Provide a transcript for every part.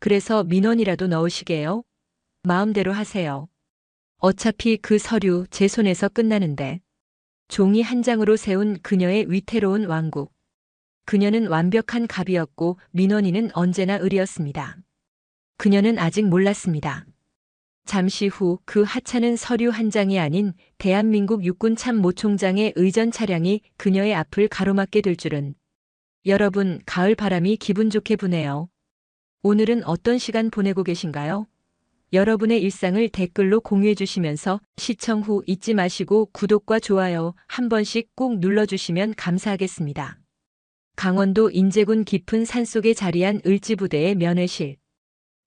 그래서 민원이라도 넣으시게요? 마음대로 하세요. 어차피 그 서류 제 손에서 끝나는데. 종이 한 장으로 세운 그녀의 위태로운 왕국. 그녀는 완벽한 갑이었고 민원인은 언제나 을이었습니다. 그녀는 아직 몰랐습니다. 잠시 후 그 하찮은 서류 한 장이 아닌 대한민국 육군 참모총장의 의전 차량이 그녀의 앞을 가로막게 될 줄은. 여러분, 가을 바람이 기분 좋게 부네요. 오늘은 어떤 시간 보내고 계신가요? 여러분의 일상을 댓글로 공유해 주시면서 시청 후 잊지 마시고 구독과 좋아요 한 번씩 꼭 눌러주시면 감사하겠습니다. 강원도 인제군 깊은 산속에 자리한 을지부대의 면회실.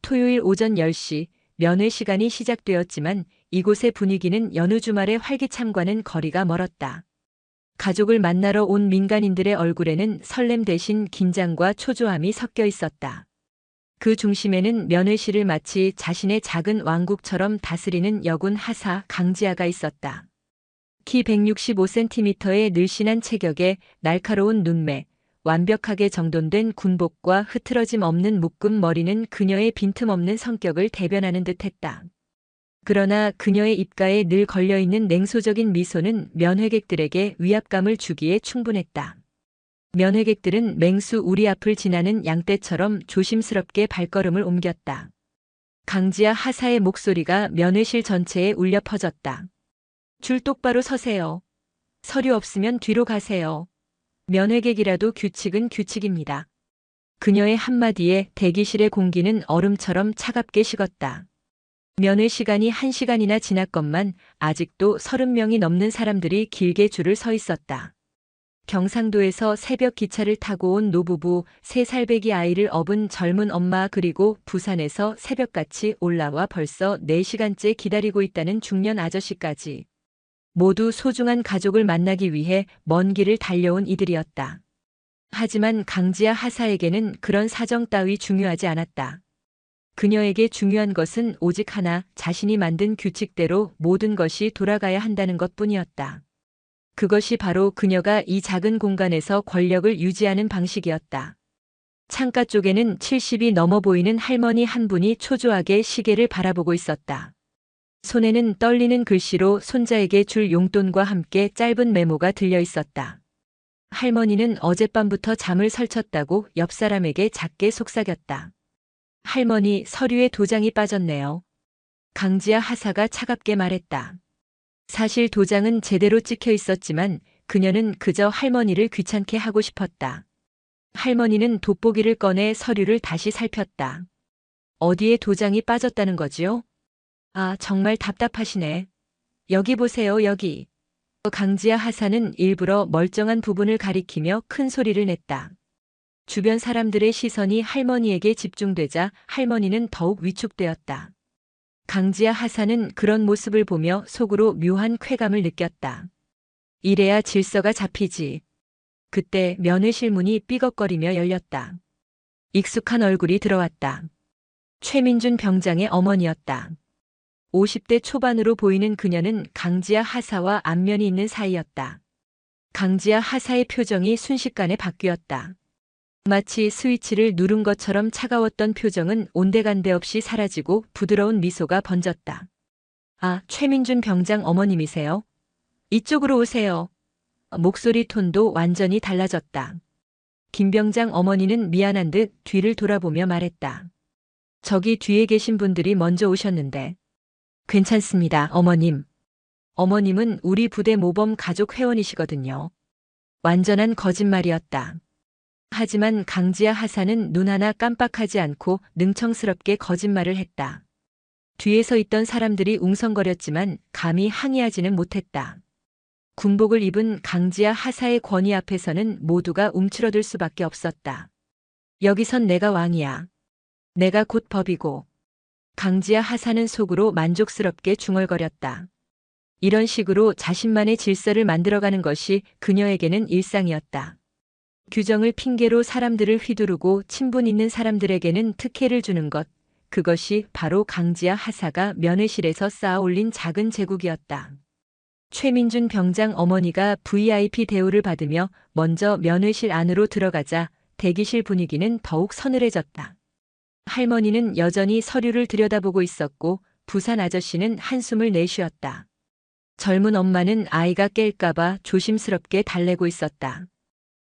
토요일 오전 10시 면회 시간이 시작되었지만 이곳의 분위기는 여느 주말의 활기참과는 거리가 멀었다. 가족을 만나러 온 민간인들의 얼굴에는 설렘 대신 긴장과 초조함이 섞여 있었다. 그 중심에는 면회실을 마치 자신의 작은 왕국처럼 다스리는 여군 하사 강지아가 있었다. 키 165cm의 늘씬한 체격에 날카로운 눈매, 완벽하게 정돈된 군복과 흐트러짐 없는 묶음 머리는 그녀의 빈틈없는 성격을 대변하는 듯했다. 그러나 그녀의 입가에 늘 걸려있는 냉소적인 미소는 면회객들에게 위압감을 주기에 충분했다. 면회객들은 맹수 우리 앞을 지나는 양떼처럼 조심스럽게 발걸음을 옮겼다. 강지아 하사의 목소리가 면회실 전체에 울려 퍼졌다. 줄 똑바로 서세요. 서류 없으면 뒤로 가세요. 면회객이라도 규칙은 규칙입니다. 그녀의 한마디에 대기실의 공기는 얼음처럼 차갑게 식었다. 면회 시간이 1시간이나 지났건만 아직도 30명이 넘는 사람들이 길게 줄을 서 있었다. 경상도에서 새벽 기차를 타고 온 노부부, 3살배기 아이를 업은 젊은 엄마 그리고 부산에서 새벽같이 올라와 벌써 4시간째 기다리고 있다는 중년 아저씨까지. 모두 소중한 가족을 만나기 위해 먼 길을 달려온 이들이었다. 하지만 강지아 하사에게는 그런 사정 따위 중요하지 않았다. 그녀에게 중요한 것은 오직 하나, 자신이 만든 규칙대로 모든 것이 돌아가야 한다는 것뿐이었다. 그것이 바로 그녀가 이 작은 공간에서 권력을 유지하는 방식이었다. 창가 쪽에는 70이 넘어 보이는 할머니 한 분이 초조하게 시계를 바라보고 있었다. 손에는 떨리는 글씨로 손자에게 줄 용돈과 함께 짧은 메모가 들려 있었다. 할머니는 어젯밤부터 잠을 설쳤다고 옆 사람에게 작게 속삭였다. 할머니, 서류에 도장이 빠졌네요. 강지아 하사가 차갑게 말했다. 사실 도장은 제대로 찍혀 있었지만 그녀는 그저 할머니를 귀찮게 하고 싶었다. 할머니는 돋보기를 꺼내 서류를 다시 살폈다. 어디에 도장이 빠졌다는 거지요? 아, 정말 답답하시네. 여기 보세요, 여기. 강지아 하사는 일부러 멀쩡한 부분을 가리키며 큰 소리를 냈다. 주변 사람들의 시선이 할머니에게 집중되자 할머니는 더욱 위축되었다. 강지아 하사는 그런 모습을 보며 속으로 묘한 쾌감을 느꼈다. 이래야 질서가 잡히지. 그때 면회실 문이 삐걱거리며 열렸다. 익숙한 얼굴이 들어왔다. 최민준 병장의 어머니였다. 50대 초반으로 보이는 그녀는 강지아 하사와 안면이 있는 사이였다. 강지아 하사의 표정이 순식간에 바뀌었다. 마치 스위치를 누른 것처럼 차가웠던 표정은 온데간데 없이 사라지고 부드러운 미소가 번졌다. 아, 최민준 병장 어머님이세요? 이쪽으로 오세요. 목소리 톤도 완전히 달라졌다. 김 병장 어머니는 미안한 듯 뒤를 돌아보며 말했다. 저기 뒤에 계신 분들이 먼저 오셨는데. 괜찮습니다, 어머님. 어머님은 우리 부대 모범 가족 회원이시거든요. 완전한 거짓말이었다. 하지만 강지아 하사는 눈 하나 깜빡하지 않고 능청스럽게 거짓말을 했다. 뒤에서 있던 사람들이 웅성거렸지만 감히 항의하지는 못했다. 군복을 입은 강지아 하사의 권위 앞에서는 모두가 움츠러들 수밖에 없었다. 여기선 내가 왕이야. 내가 곧 법이고. 강지아 하사는 속으로 만족스럽게 중얼거렸다. 이런 식으로 자신만의 질서를 만들어가는 것이 그녀에게는 일상이었다. 규정을 핑계로 사람들을 휘두르고 친분 있는 사람들에게는 특혜를 주는 것, 그것이 바로 강지아 하사가 면회실에서 쌓아 올린 작은 제국이었다. 최민준 병장 어머니가 VIP 대우를 받으며 먼저 면회실 안으로 들어가자 대기실 분위기는 더욱 서늘해졌다. 할머니는 여전히 서류를 들여다보고 있었고 부산 아저씨는 한숨을 내쉬었다. 젊은 엄마는 아이가 깰까봐 조심스럽게 달래고 있었다.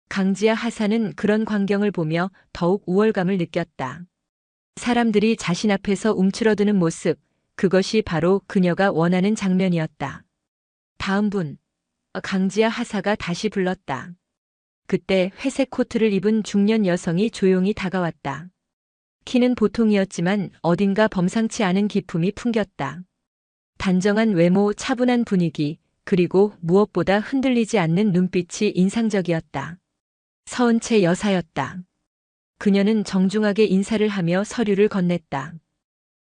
강지아 하사는 그런 광경을 보며 더욱 우월감을 느꼈다. 사람들이 자신 앞에서 움츠러드는 모습, 그것이 바로 그녀가 원하는 장면이었다. 다음 분, 강지아 하사가 다시 불렀다. 그때 회색 코트를 입은 중년 여성이 조용히 다가왔다. 키는 보통이었지만 어딘가 범상치 않은 기품이 풍겼다. 단정한 외모, 차분한 분위기, 그리고 무엇보다 흔들리지 않는 눈빛이 인상적이었다. 서은채 여사였다. 그녀는 정중하게 인사를 하며 서류를 건넸다.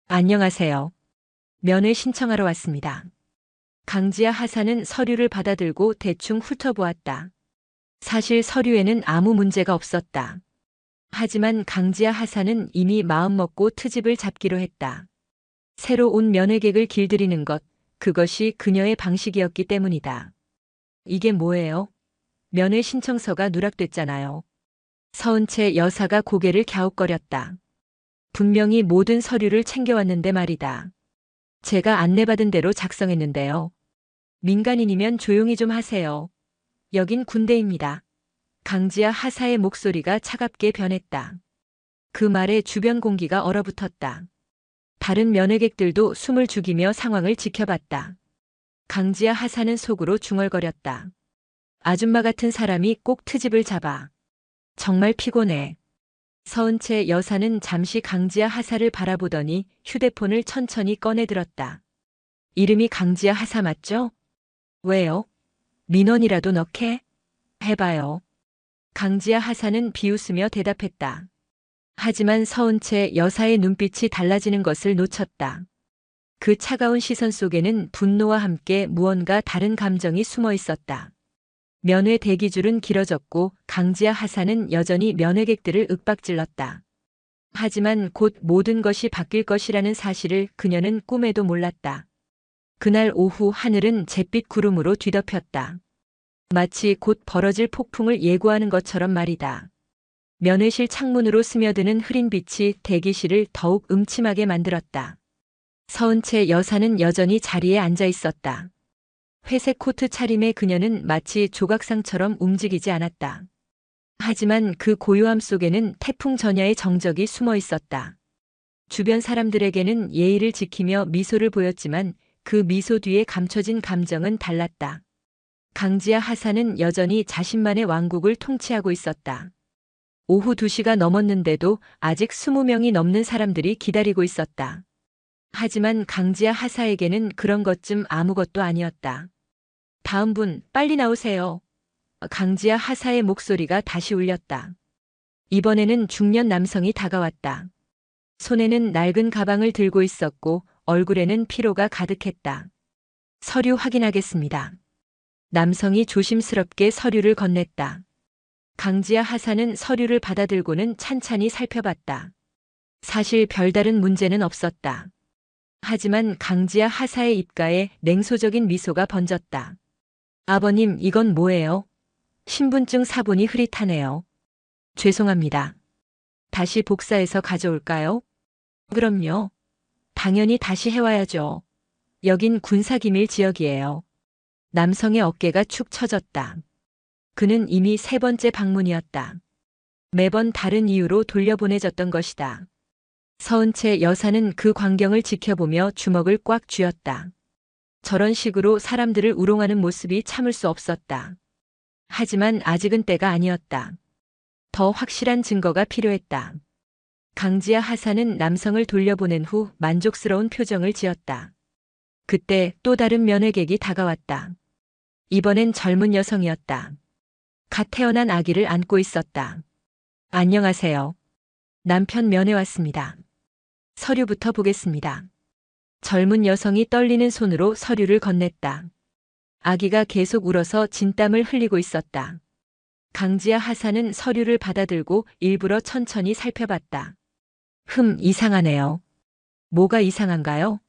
안녕하세요. 면회 신청하러 왔습니다. 강지아 하사는 서류를 받아들고 대충 훑어보았다. 사실 서류에는 아무 문제가 없었다. 하지만 강지아 하사는 이미 마음먹고 트집을 잡기로 했다. 새로 온 면회객을 길들이는 것, 그것이 그녀의 방식이었기 때문이다. 이게 뭐예요? 면회 신청서가 누락됐잖아요. 서은채 여사가 고개를 갸웃거렸다. 분명히 모든 서류를 챙겨왔는데 말이다. 제가 안내받은 대로 작성했는데요. 민간인이면 조용히 좀 하세요. 여긴 군대입니다. 강지아 하사의 목소리가 차갑게 변했다. 그 말에 주변 공기가 얼어붙었다. 다른 면회객들도 숨을 죽이며 상황을 지켜봤다. 강지아 하사는 속으로 중얼거렸다. 아줌마 같은 사람이 꼭 트집을 잡아. 정말 피곤해. 서은채 여사는 잠시 강지아 하사를 바라보더니 휴대폰을 천천히 꺼내들었다. 이름이 강지아 하사 맞죠? 왜요? 민원이라도 넣게? 해봐요. 강지아 하사는 비웃으며 대답했다. 하지만 서은채 여사의 눈빛이 달라지는 것을 놓쳤다. 그 차가운 시선 속에는 분노와 함께 무언가 다른 감정이 숨어 있었다. 면회 대기줄은 길어졌고 강지아 하사는 여전히 면회객들을 윽박질렀다. 하지만 곧 모든 것이 바뀔 것이라는 사실을 그녀는 꿈에도 몰랐다. 그날 오후 하늘은 잿빛 구름으로 뒤덮였다. 마치 곧 벌어질 폭풍을 예고하는 것처럼 말이다. 면회실 창문으로 스며드는 흐린 빛이 대기실을 더욱 음침하게 만들었다. 서은채 여사는 여전히 자리에 앉아 있었다. 회색 코트 차림의 그녀는 마치 조각상처럼 움직이지 않았다. 하지만 그 고요함 속에는 태풍 전야의 정적이 숨어 있었다. 주변 사람들에게는 예의를 지키며 미소를 보였지만 그 미소 뒤에 감춰진 감정은 달랐다. 강지아 하사는 여전히 자신만의 왕국을 통치하고 있었다. 오후 2시가 넘었는데도 아직 20명이 넘는 사람들이 기다리고 있었다. 하지만 강지아 하사에게는 그런 것쯤 아무것도 아니었다. 다음 분, 빨리 나오세요. 강지아 하사의 목소리가 다시 울렸다. 이번에는 중년 남성이 다가왔다. 손에는 낡은 가방을 들고 있었고 얼굴에는 피로가 가득했다. 서류 확인하겠습니다. 남성이 조심스럽게 서류를 건넸다. 강지아 하사는 서류를 받아들고는 찬찬히 살펴봤다. 사실 별다른 문제는 없었다. 하지만 강지아 하사의 입가에 냉소적인 미소가 번졌다. 아버님, 이건 뭐예요? 신분증 사본이 흐릿하네요. 죄송합니다. 다시 복사해서 가져올까요? 그럼요. 당연히 다시 해와야죠. 여긴 군사기밀 지역이에요. 남성의 어깨가 축 처졌다. 그는 이미 3번째 방문이었다. 매번 다른 이유로 돌려보내졌던 것이다. 서은채 여사는 그 광경을 지켜보며 주먹을 꽉 쥐었다. 저런 식으로 사람들을 우롱하는 모습이 참을 수 없었다. 하지만 아직은 때가 아니었다. 더 확실한 증거가 필요했다. 강지아 하사는 남성을 돌려보낸 후 만족스러운 표정을 지었다. 그때 또 다른 면회객이 다가왔다. 이번엔 젊은 여성이었다. 갓 태어난 아기를 안고 있었다. 안녕하세요. 남편 면회 왔습니다. 서류부터 보겠습니다. 젊은 여성이 떨리는 손으로 서류를 건넸다. 아기가 계속 울어서 진땀을 흘리고 있었다. 강지아 하사는 서류를 받아들고 일부러 천천히 살펴봤다. 이상하네요. 뭐가 이상한가요?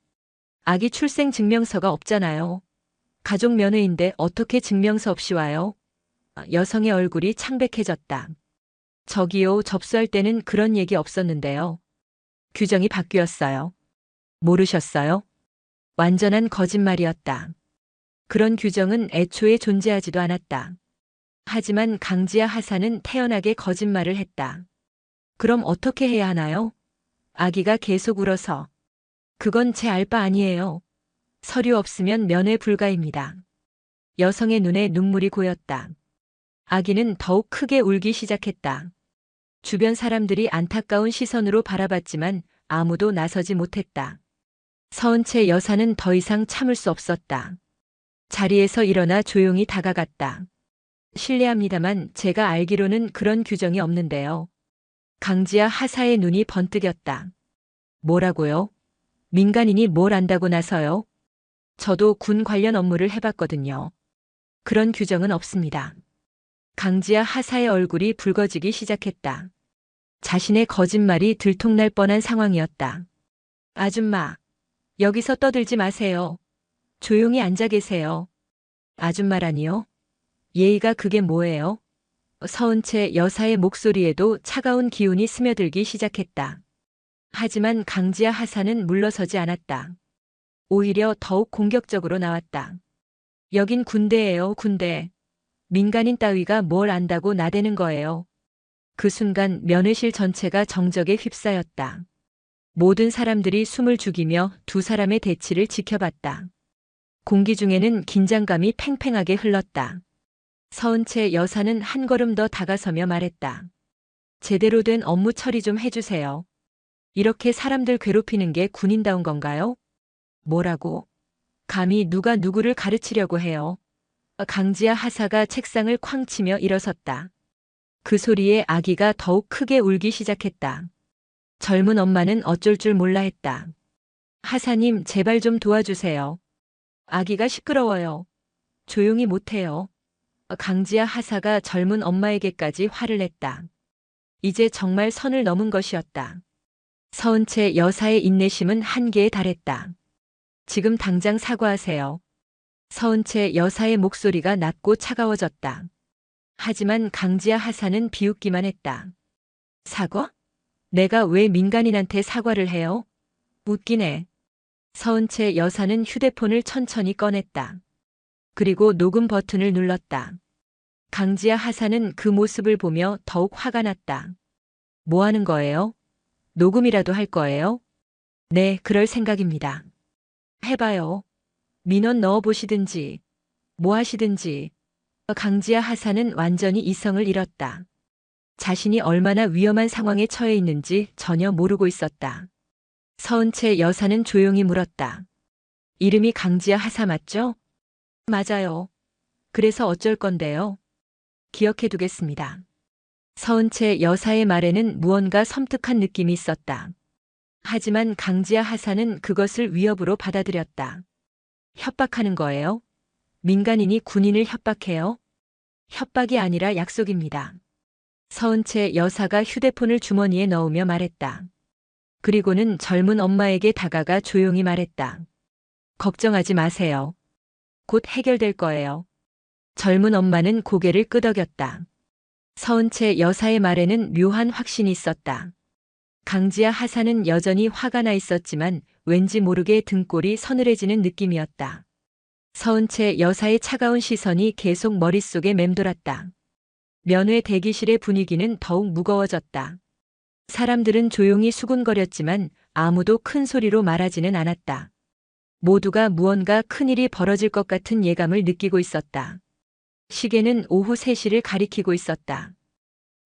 아기 출생 증명서가 없잖아요. 가족 면회인데 어떻게 증명서 없이 와요? 여성의 얼굴이 창백해졌다. 저기요, 접수할 때는 그런 얘기 없었는데요. 규정이 바뀌었어요. 모르셨어요? 완전한 거짓말이었다. 그런 규정은 애초에 존재하지도 않았다. 하지만 강지아 하사는 태연하게 거짓말을 했다. 그럼 어떻게 해야 하나요? 아기가 계속 울어서. 그건 제 알 바 아니에요. 서류 없으면 면회 불가입니다. 여성의 눈에 눈물이 고였다. 아기는 더욱 크게 울기 시작했다. 주변 사람들이 안타까운 시선으로 바라봤지만 아무도 나서지 못했다. 서은채 여사는 더 이상 참을 수 없었다. 자리에서 일어나 조용히 다가갔다. 실례합니다만 제가 알기로는 그런 규정이 없는데요. 강지아 하사의 눈이 번뜩였다. 뭐라고요? 민간인이 뭘 안다고 나서요? 저도 군 관련 업무를 해봤거든요. 그런 규정은 없습니다. 강지아 하사의 얼굴이 붉어지기 시작했다. 자신의 거짓말이 들통날 뻔한 상황이었다. 아줌마, 여기서 떠들지 마세요. 조용히 앉아 계세요. 아줌마라니요? 예의가 그게 뭐예요? 서은채 여사의 목소리에도 차가운 기운이 스며들기 시작했다. 하지만 강지아 하사는 물러서지 않았다. 오히려 더욱 공격적으로 나왔다. 여긴 군대예요, 군대. 민간인 따위가 뭘 안다고 나대는 거예요. 그 순간 면회실 전체가 정적에 휩싸였다. 모든 사람들이 숨을 죽이며 두 사람의 대치를 지켜봤다. 공기 중에는 긴장감이 팽팽하게 흘렀다. 서은채 여사는 한 걸음 더 다가서며 말했다. 제대로 된 업무 처리 좀 해주세요. 이렇게 사람들 괴롭히는 게 군인다운 건가요? 뭐라고? 감히 누가 누구를 가르치려고 해요? 강지아 하사가 책상을 쾅 치며 일어섰다. 그 소리에 아기가 더욱 크게 울기 시작했다. 젊은 엄마는 어쩔 줄 몰라 했다. 하사님, 제발 좀 도와주세요. 아기가 시끄러워요. 조용히 못해요. 강지아 하사가 젊은 엄마에게까지 화를 냈다. 이제 정말 선을 넘은 것이었다. 서은채 여사의 인내심은 한계에 달했다. 지금 당장 사과하세요. 서은채 여사의 목소리가 낮고 차가워졌다. 하지만 강지아 하사는 비웃기만 했다. 사과? 내가 왜 민간인한테 사과를 해요? 웃기네. 서은채 여사는 휴대폰을 천천히 꺼냈다. 그리고 녹음 버튼을 눌렀다. 강지아 하사는 그 모습을 보며 더욱 화가 났다. 뭐 하는 거예요? 녹음이라도 할 거예요? 네, 그럴 생각입니다. 해봐요. 민원 넣어보시든지, 뭐 하시든지. 강지아 하사는 완전히 이성을 잃었다. 자신이 얼마나 위험한 상황에 처해 있는지 전혀 모르고 있었다. 서은채 여사는 조용히 물었다. 이름이 강지아 하사 맞죠? 맞아요. 그래서 어쩔 건데요? 기억해 두겠습니다. 서은채 여사의 말에는 무언가 섬뜩한 느낌이 있었다. 하지만 강지아 하사는 그것을 위협으로 받아들였다. 협박하는 거예요? 민간인이 군인을 협박해요? 협박이 아니라 약속입니다. 서은채 여사가 휴대폰을 주머니에 넣으며 말했다. 그리고는 젊은 엄마에게 다가가 조용히 말했다. 걱정하지 마세요. 곧 해결될 거예요. 젊은 엄마는 고개를 끄덕였다. 서은채 여사의 말에는 묘한 확신이 있었다. 강지아 하사는 여전히 화가 나 있었지만 왠지 모르게 등골이 서늘해지는 느낌이었다. 서은채 여사의 차가운 시선이 계속 머릿속에 맴돌았다. 면회 대기실의 분위기는 더욱 무거워졌다. 사람들은 조용히 수군거렸지만 아무도 큰 소리로 말하지는 않았다. 모두가 무언가 큰일이 벌어질 것 같은 예감을 느끼고 있었다. 시계는 오후 3시를 가리키고 있었다.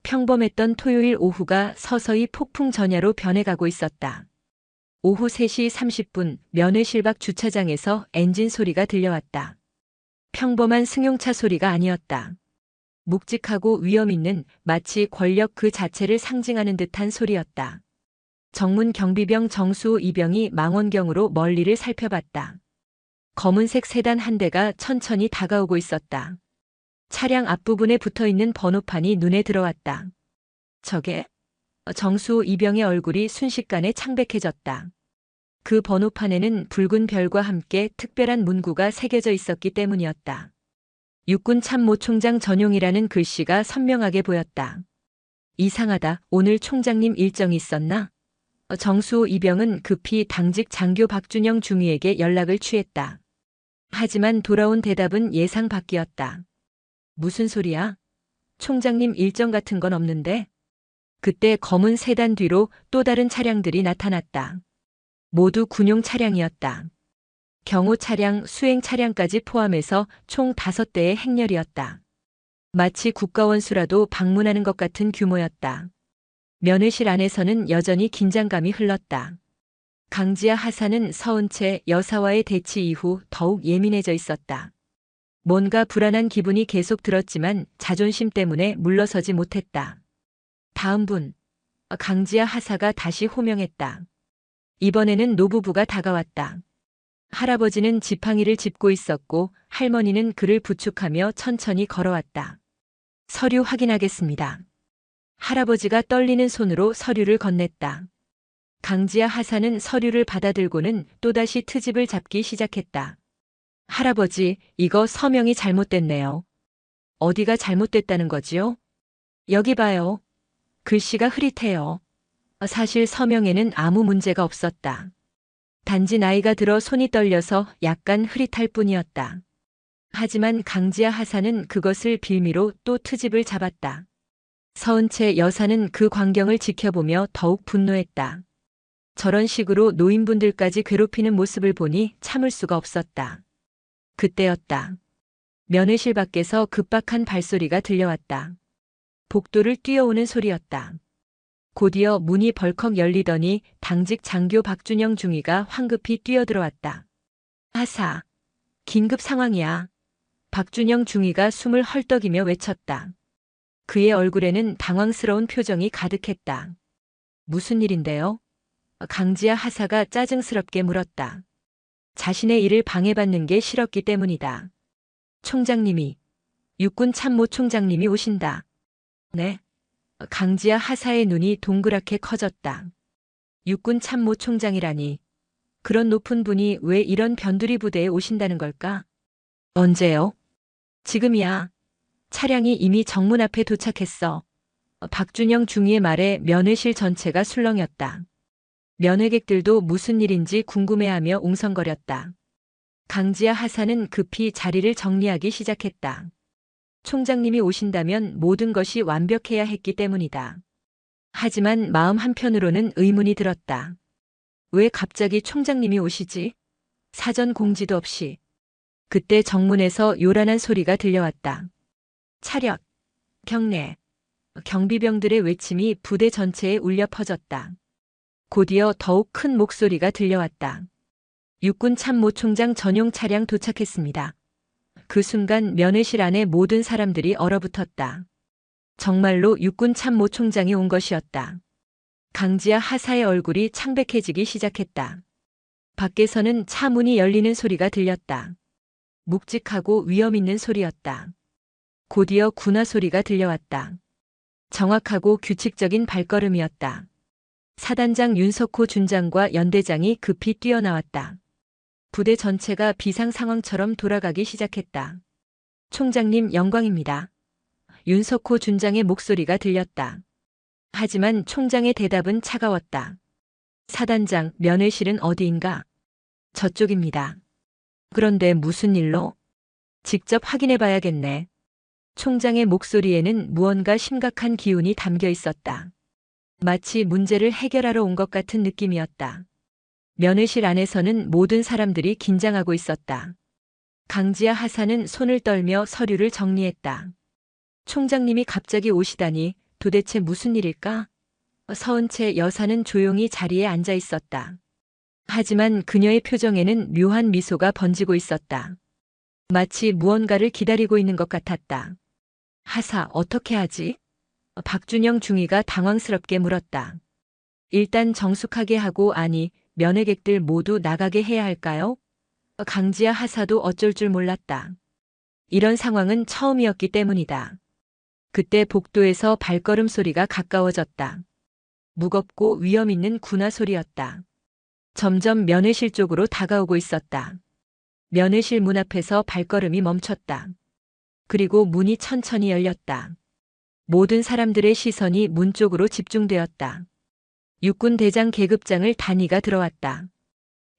평범했던 토요일 오후가 서서히 폭풍 전야로 변해가고 있었다. 오후 3시 30분 면회실 밖 주차장에서 엔진 소리가 들려왔다. 평범한 승용차 소리가 아니었다. 묵직하고 위험 있는 마치 권력 그 자체를 상징하는 듯한 소리였다. 정문 경비병 정수호 이병이 망원경으로 멀리를 살펴봤다. 검은색 세단 한 대가 천천히 다가오고 있었다. 차량 앞부분에 붙어있는 번호판이 눈에 들어왔다. 저게? 정수호 이병의 얼굴이 순식간에 창백해졌다. 그 번호판에는 붉은 별과 함께 특별한 문구가 새겨져 있었기 때문이었다. 육군 참모 총장 전용이라는 글씨가 선명하게 보였다. 이상하다. 오늘 총장님 일정이 있었나? 정수호 이병은 급히 당직 장교 박준영 중위에게 연락을 취했다. 하지만 돌아온 대답은 예상 밖이었다. 무슨 소리야? 총장님 일정 같은 건 없는데? 그때 검은 세단 뒤로 또 다른 차량들이 나타났다. 모두 군용 차량이었다. 경호 차량, 수행 차량까지 포함해서 총 5대의 행렬이었다. 마치 국가원수라도 방문하는 것 같은 규모였다. 면회실 안에서는 여전히 긴장감이 흘렀다. 강지아 하사는 서은채 여사와의 대치 이후 더욱 예민해져 있었다. 뭔가 불안한 기분이 계속 들었지만 자존심 때문에 물러서지 못했다. 다음 분. 강지아 하사가 다시 호명했다. 이번에는 노부부가 다가왔다. 할아버지는 지팡이를 짚고 있었고 할머니는 그를 부축하며 천천히 걸어왔다. 서류 확인하겠습니다. 할아버지가 떨리는 손으로 서류를 건넸다. 강지아 하사는 서류를 받아들고는 또다시 트집을 잡기 시작했다. 할아버지, 이거 서명이 잘못됐네요. 어디가 잘못됐다는 거지요? 여기 봐요. 글씨가 흐릿해요. 사실 서명에는 아무 문제가 없었다. 단지 나이가 들어 손이 떨려서 약간 흐릿할 뿐이었다. 하지만 강지아 하사는 그것을 빌미로 또 트집을 잡았다. 서은채 여사는 그 광경을 지켜보며 더욱 분노했다. 저런 식으로 노인분들까지 괴롭히는 모습을 보니 참을 수가 없었다. 그때였다. 면회실 밖에서 급박한 발소리가 들려왔다. 복도를 뛰어오는 소리였다. 곧이어 문이 벌컥 열리더니 당직 장교 박준영 중위가 황급히 뛰어들어왔다. 하사, 긴급 상황이야. 박준영 중위가 숨을 헐떡이며 외쳤다. 그의 얼굴에는 당황스러운 표정이 가득했다. 무슨 일인데요? 강지아 하사가 짜증스럽게 물었다. 자신의 일을 방해받는 게 싫었기 때문이다. 총장님이, 육군 참모 총장님이 오신다. 네. 강지아 하사의 눈이 동그랗게 커졌다. 육군 참모 총장이라니. 그런 높은 분이 왜 이런 변두리 부대에 오신다는 걸까? 언제요? 지금이야. 차량이 이미 정문 앞에 도착했어. 박준영 중위의 말에 면회실 전체가 술렁였다. 면회객들도 무슨 일인지 궁금해하며 웅성거렸다. 강지아 하사는 급히 자리를 정리하기 시작했다. 총장님이 오신다면 모든 것이 완벽해야 했기 때문이다. 하지만 마음 한편으로는 의문이 들었다. 왜 갑자기 총장님이 오시지? 사전 공지도 없이. 그때 정문에서 요란한 소리가 들려왔다. 차렷, 경례, 경비병들의 외침이 부대 전체에 울려 퍼졌다. 곧이어 더욱 큰 목소리가 들려왔다. 육군 참모총장 전용 차량 도착했습니다. 그 순간 면회실 안에 모든 사람들이 얼어붙었다. 정말로 육군 참모총장이 온 것이었다. 강지아 하사의 얼굴이 창백해지기 시작했다. 밖에서는 차 문이 열리는 소리가 들렸다. 묵직하고 위험 있는 소리였다. 곧이어 군화 소리가 들려왔다. 정확하고 규칙적인 발걸음이었다. 사단장 윤석호 준장과 연대장이 급히 뛰어나왔다. 부대 전체가 비상 상황처럼 돌아가기 시작했다. 총장님 영광입니다. 윤석호 준장의 목소리가 들렸다. 하지만 총장의 대답은 차가웠다. 사단장, 면회실은 어디인가? 저쪽입니다. 그런데 무슨 일로? 직접 확인해 봐야겠네. 총장의 목소리에는 무언가 심각한 기운이 담겨 있었다. 마치 문제를 해결하러 온 것 같은 느낌이었다. 면회실 안에서는 모든 사람들이 긴장하고 있었다. 강지아 하사는 손을 떨며 서류를 정리했다. 총장님이 갑자기 오시다니 도대체 무슨 일일까? 서은채 여사는 조용히 자리에 앉아 있었다. 하지만 그녀의 표정에는 묘한 미소가 번지고 있었다. 마치 무언가를 기다리고 있는 것 같았다. 하사, 어떻게 하지? 박준영 중위가 당황스럽게 물었다. 일단 정숙하게 하고 면회객들 모두 나가게 해야 할까요? 강지아 하사도 어쩔 줄 몰랐다. 이런 상황은 처음이었기 때문이다. 그때 복도에서 발걸음 소리가 가까워졌다. 무겁고 위험 있는 군화 소리였다. 점점 면회실 쪽으로 다가오고 있었다. 면회실 문 앞에서 발걸음이 멈췄다. 그리고 문이 천천히 열렸다. 모든 사람들의 시선이 문 쪽으로 집중되었다. 육군 대장 계급장을 단위가 들어왔다.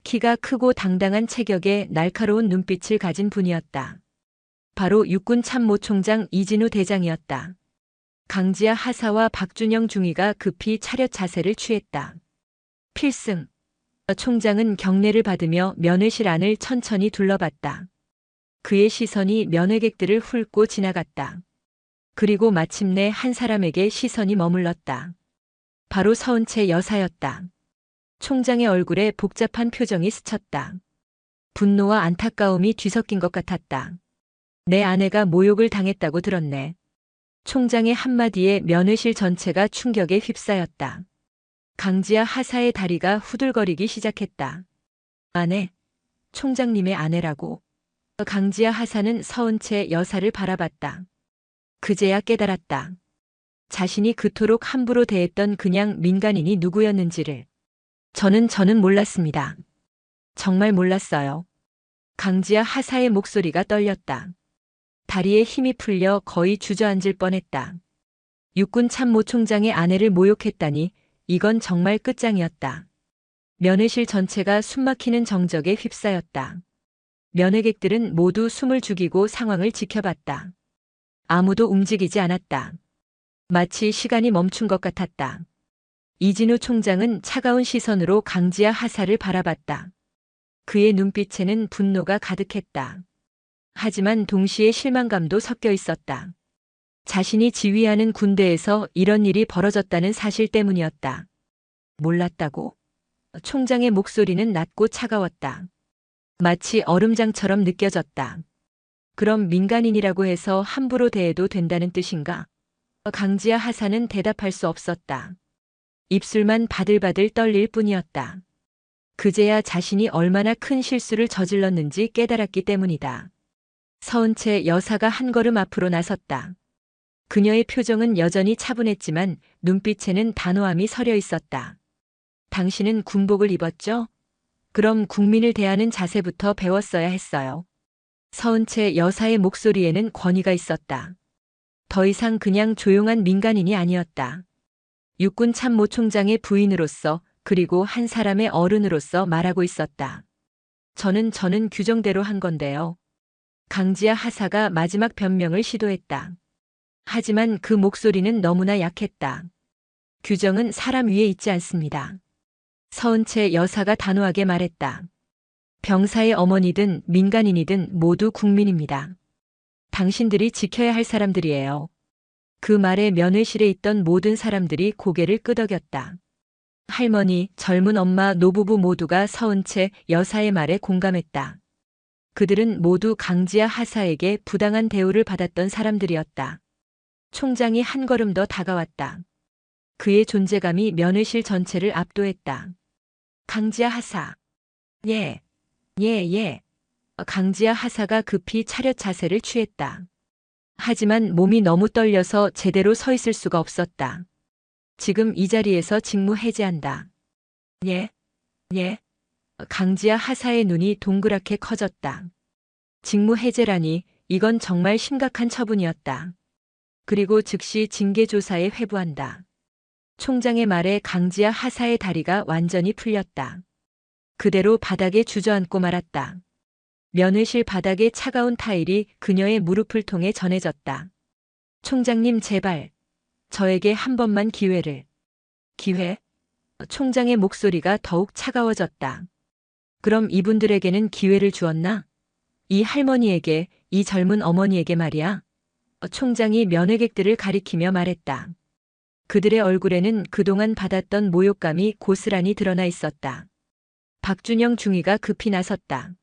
키가 크고 당당한 체격에 날카로운 눈빛을 가진 분이었다. 바로 육군 참모총장 이진우 대장이었다. 강지아 하사와 박준영 중위가 급히 차렷 자세를 취했다. 필승. 총장은 경례를 받으며 면회실 안을 천천히 둘러봤다. 그의 시선이 면회객들을 훑고 지나갔다. 그리고 마침내 한 사람에게 시선이 머물렀다. 바로 서은채 여사였다. 총장의 얼굴에 복잡한 표정이 스쳤다. 분노와 안타까움이 뒤섞인 것 같았다. 내 아내가 모욕을 당했다고 들었네. 총장의 한마디에 면회실 전체가 충격에 휩싸였다. 강지아 하사의 다리가 후들거리기 시작했다. 아내, 총장님의 아내라고. 강지아 하사는 서은채 여사를 바라봤다. 그제야 깨달았다. 자신이 그토록 함부로 대했던 그냥 민간인이 누구였는지를. 저는 몰랐습니다. 정말 몰랐어요. 강지아 하사의 목소리가 떨렸다. 다리에 힘이 풀려 거의 주저앉을 뻔했다. 육군 참모총장의 아내를 모욕했다니 이건 정말 끝장이었다. 면회실 전체가 숨막히는 정적에 휩싸였다. 면회객들은 모두 숨을 죽이고 상황을 지켜봤다. 아무도 움직이지 않았다. 마치 시간이 멈춘 것 같았다. 이진우 총장은 차가운 시선으로 강지아 하사를 바라봤다. 그의 눈빛에는 분노가 가득했다. 하지만 동시에 실망감도 섞여 있었다. 자신이 지휘하는 군대에서 이런 일이 벌어졌다는 사실 때문이었다. 몰랐다고? 총장의 목소리는 낮고 차가웠다. 마치 얼음장처럼 느껴졌다. 그럼 민간인이라고 해서 함부로 대해도 된다는 뜻인가? 강지아 하사는 대답할 수 없었다. 입술만 바들바들 떨릴 뿐이었다. 그제야 자신이 얼마나 큰 실수를 저질렀는지 깨달았기 때문이다. 서은채 여사가 한 걸음 앞으로 나섰다. 그녀의 표정은 여전히 차분했지만 눈빛에는 단호함이 서려 있었다. 당신은 군복을 입었죠? 그럼 국민을 대하는 자세부터 배웠어야 했어요. 서은채 여사의 목소리에는 권위가 있었다. 더 이상 그냥 조용한 민간인이 아니었다. 육군 참모총장의 부인으로서 그리고 한 사람의 어른으로서 말하고 있었다. 저는 규정대로 한 건데요. 강지아 하사가 마지막 변명을 시도했다. 하지만 그 목소리는 너무나 약했다. 규정은 사람 위에 있지 않습니다. 서은채 여사가 단호하게 말했다. 병사의 어머니든 민간인이든 모두 국민입니다. 당신들이 지켜야 할 사람들이에요. 그 말에 면회실에 있던 모든 사람들이 고개를 끄덕였다. 할머니, 젊은 엄마, 노부부 모두가 서은채 여사의 말에 공감했다. 그들은 모두 강지아 하사에게 부당한 대우를 받았던 사람들이었다. 총장이 한 걸음 더 다가왔다. 그의 존재감이 면회실 전체를 압도했다. 강지아 하사. 예. 강지아 하사가 급히 차렷 자세를 취했다. 하지만 몸이 너무 떨려서 제대로 서 있을 수가 없었다. 지금 이 자리에서 직무 해제한다. 예. 강지아 하사의 눈이 동그랗게 커졌다. 직무 해제라니 이건 정말 심각한 처분이었다. 그리고 즉시 징계조사에 회부한다. 총장의 말에 강지아 하사의 다리가 완전히 풀렸다. 그대로 바닥에 주저앉고 말았다. 면회실 바닥에 차가운 타일이 그녀의 무릎을 통해 전해졌다. 총장님 제발 저에게 한 번만 기회를. 기회? 총장의 목소리가 더욱 차가워졌다. 그럼 이분들에게는 기회를 주었나? 이 할머니에게, 이 젊은 어머니에게 말이야. 총장이 면회객들을 가리키며 말했다. 그들의 얼굴에는 그동안 받았던 모욕감이 고스란히 드러나 있었다. 박준영 중위가 급히 나섰다.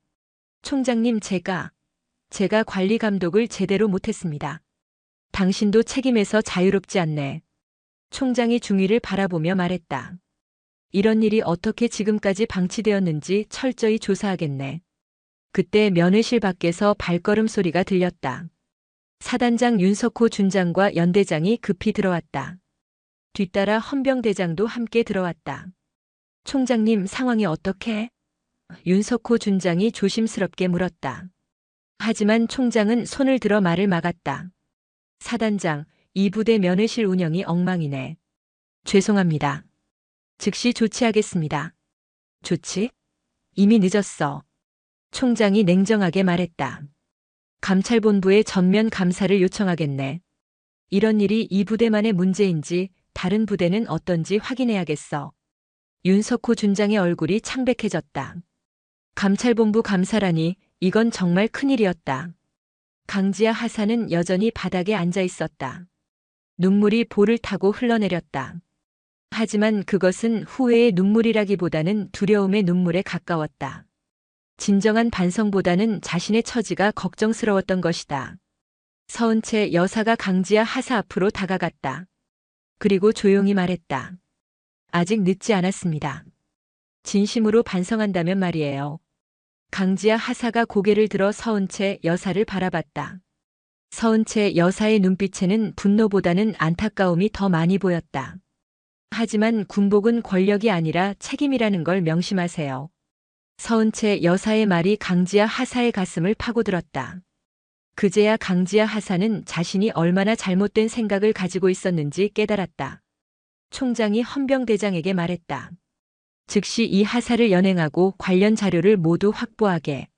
총장님 제가 관리 감독을 제대로 못했습니다. 당신도 책임에서 자유롭지 않네. 총장이 중위를 바라보며 말했다. 이런 일이 어떻게 지금까지 방치되었는지 철저히 조사하겠네. 그때 면회실 밖에서 발걸음 소리가 들렸다. 사단장 윤석호 준장과 연대장이 급히 들어왔다. 뒤따라 헌병대장도 함께 들어왔다. 총장님 상황이 어떻게? 윤석호 준장이 조심스럽게 물었다. 하지만 총장은 손을 들어 말을 막았다. 사단장, 이 부대 면회실 운영이 엉망이네. 죄송합니다. 즉시 조치하겠습니다. 조치? 이미 늦었어. 총장이 냉정하게 말했다. 감찰본부에 전면 감사를 요청하겠네. 이런 일이 이 부대만의 문제인지 다른 부대는 어떤지 확인해야겠어. 윤석호 준장의 얼굴이 창백해졌다. 감찰본부 감사라니 이건 정말 큰일이었다. 강지아 하사는 여전히 바닥에 앉아 있었다. 눈물이 볼을 타고 흘러내렸다. 하지만 그것은 후회의 눈물이라기보다는 두려움의 눈물에 가까웠다. 진정한 반성보다는 자신의 처지가 걱정스러웠던 것이다. 서은채 여사가 강지아 하사 앞으로 다가갔다. 그리고 조용히 말했다. 아직 늦지 않았습니다. 진심으로 반성한다면 말이에요. 강지아 하사가 고개를 들어 서은채 여사를 바라봤다. 서은채 여사의 눈빛에는 분노보다는 안타까움이 더 많이 보였다. 하지만 군복은 권력이 아니라 책임이라는 걸 명심하세요. 서은채 여사의 말이 강지아 하사의 가슴을 파고들었다. 그제야 강지아 하사는 자신이 얼마나 잘못된 생각을 가지고 있었는지 깨달았다. 총장이 헌병대장에게 말했다. 즉시 이 하사를 연행하고 관련 자료를 모두 확보하게.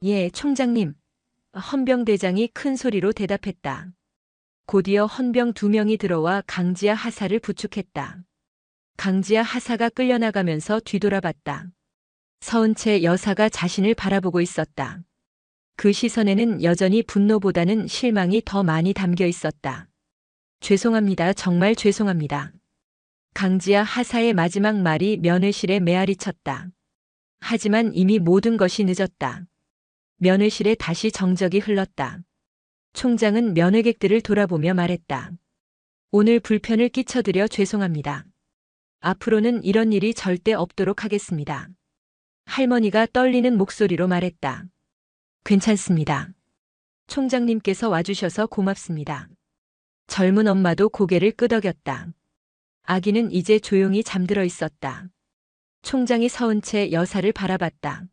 예, 총장님. 헌병대장이 큰 소리로 대답했다. 곧이어 헌병 2명이 들어와 강지아 하사를 부축했다. 강지아 하사가 끌려나가면서 뒤돌아봤다. 서은채 여사가 자신을 바라보고 있었다. 그 시선에는 여전히 분노보다는 실망이 더 많이 담겨 있었다. 죄송합니다. 정말 죄송합니다. 강지아 하사의 마지막 말이 면회실에 메아리 쳤다. 하지만 이미 모든 것이 늦었다. 면회실에 다시 정적이 흘렀다. 총장은 면회객들을 돌아보며 말했다. 오늘 불편을 끼쳐드려 죄송합니다. 앞으로는 이런 일이 절대 없도록 하겠습니다. 할머니가 떨리는 목소리로 말했다. 괜찮습니다. 총장님께서 와주셔서 고맙습니다. 젊은 엄마도 고개를 끄덕였다. 아기는 이제 조용히 잠들어 있었다. 총장이 서은채 여사를 바라봤다.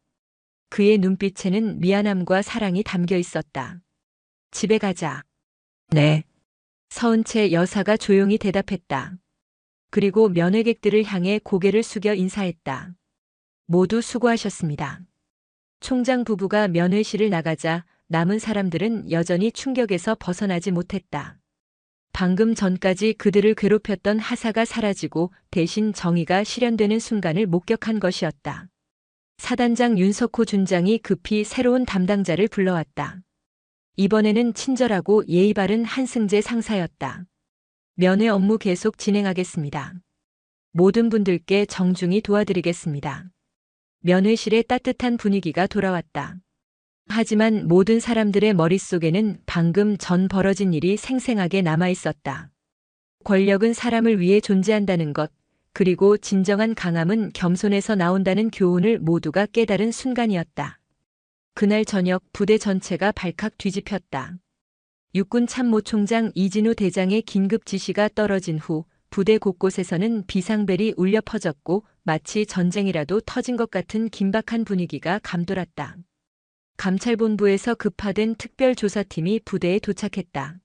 그의 눈빛에는 미안함과 사랑이 담겨 있었다. 집에 가자. 네. 서은채 여사가 조용히 대답했다. 그리고 면회객들을 향해 고개를 숙여 인사했다. 모두 수고하셨습니다. 총장 부부가 면회실을 나가자 남은 사람들은 여전히 충격에서 벗어나지 못했다. 방금 전까지 그들을 괴롭혔던 하사가 사라지고 대신 정의가 실현되는 순간을 목격한 것이었다. 사단장 윤석호 준장이 급히 새로운 담당자를 불러왔다. 이번에는 친절하고 예의 바른 한승재 상사였다. 면회 업무 계속 진행하겠습니다. 모든 분들께 정중히 도와드리겠습니다. 면회실에 따뜻한 분위기가 돌아왔다. 하지만 모든 사람들의 머릿속에는 방금 전 벌어진 일이 생생하게 남아 있었다. 권력은 사람을 위해 존재한다는 것, 그리고 진정한 강함은 겸손에서 나온다는 교훈을 모두가 깨달은 순간이었다. 그날 저녁 부대 전체가 발칵 뒤집혔다. 육군 참모총장 이진우 대장의 긴급 지시가 떨어진 후 부대 곳곳에서는 비상벨이 울려 퍼졌고 마치 전쟁이라도 터진 것 같은 긴박한 분위기가 감돌았다. 감찰본부에서 급파된 특별조사팀이 부대에 도착했다.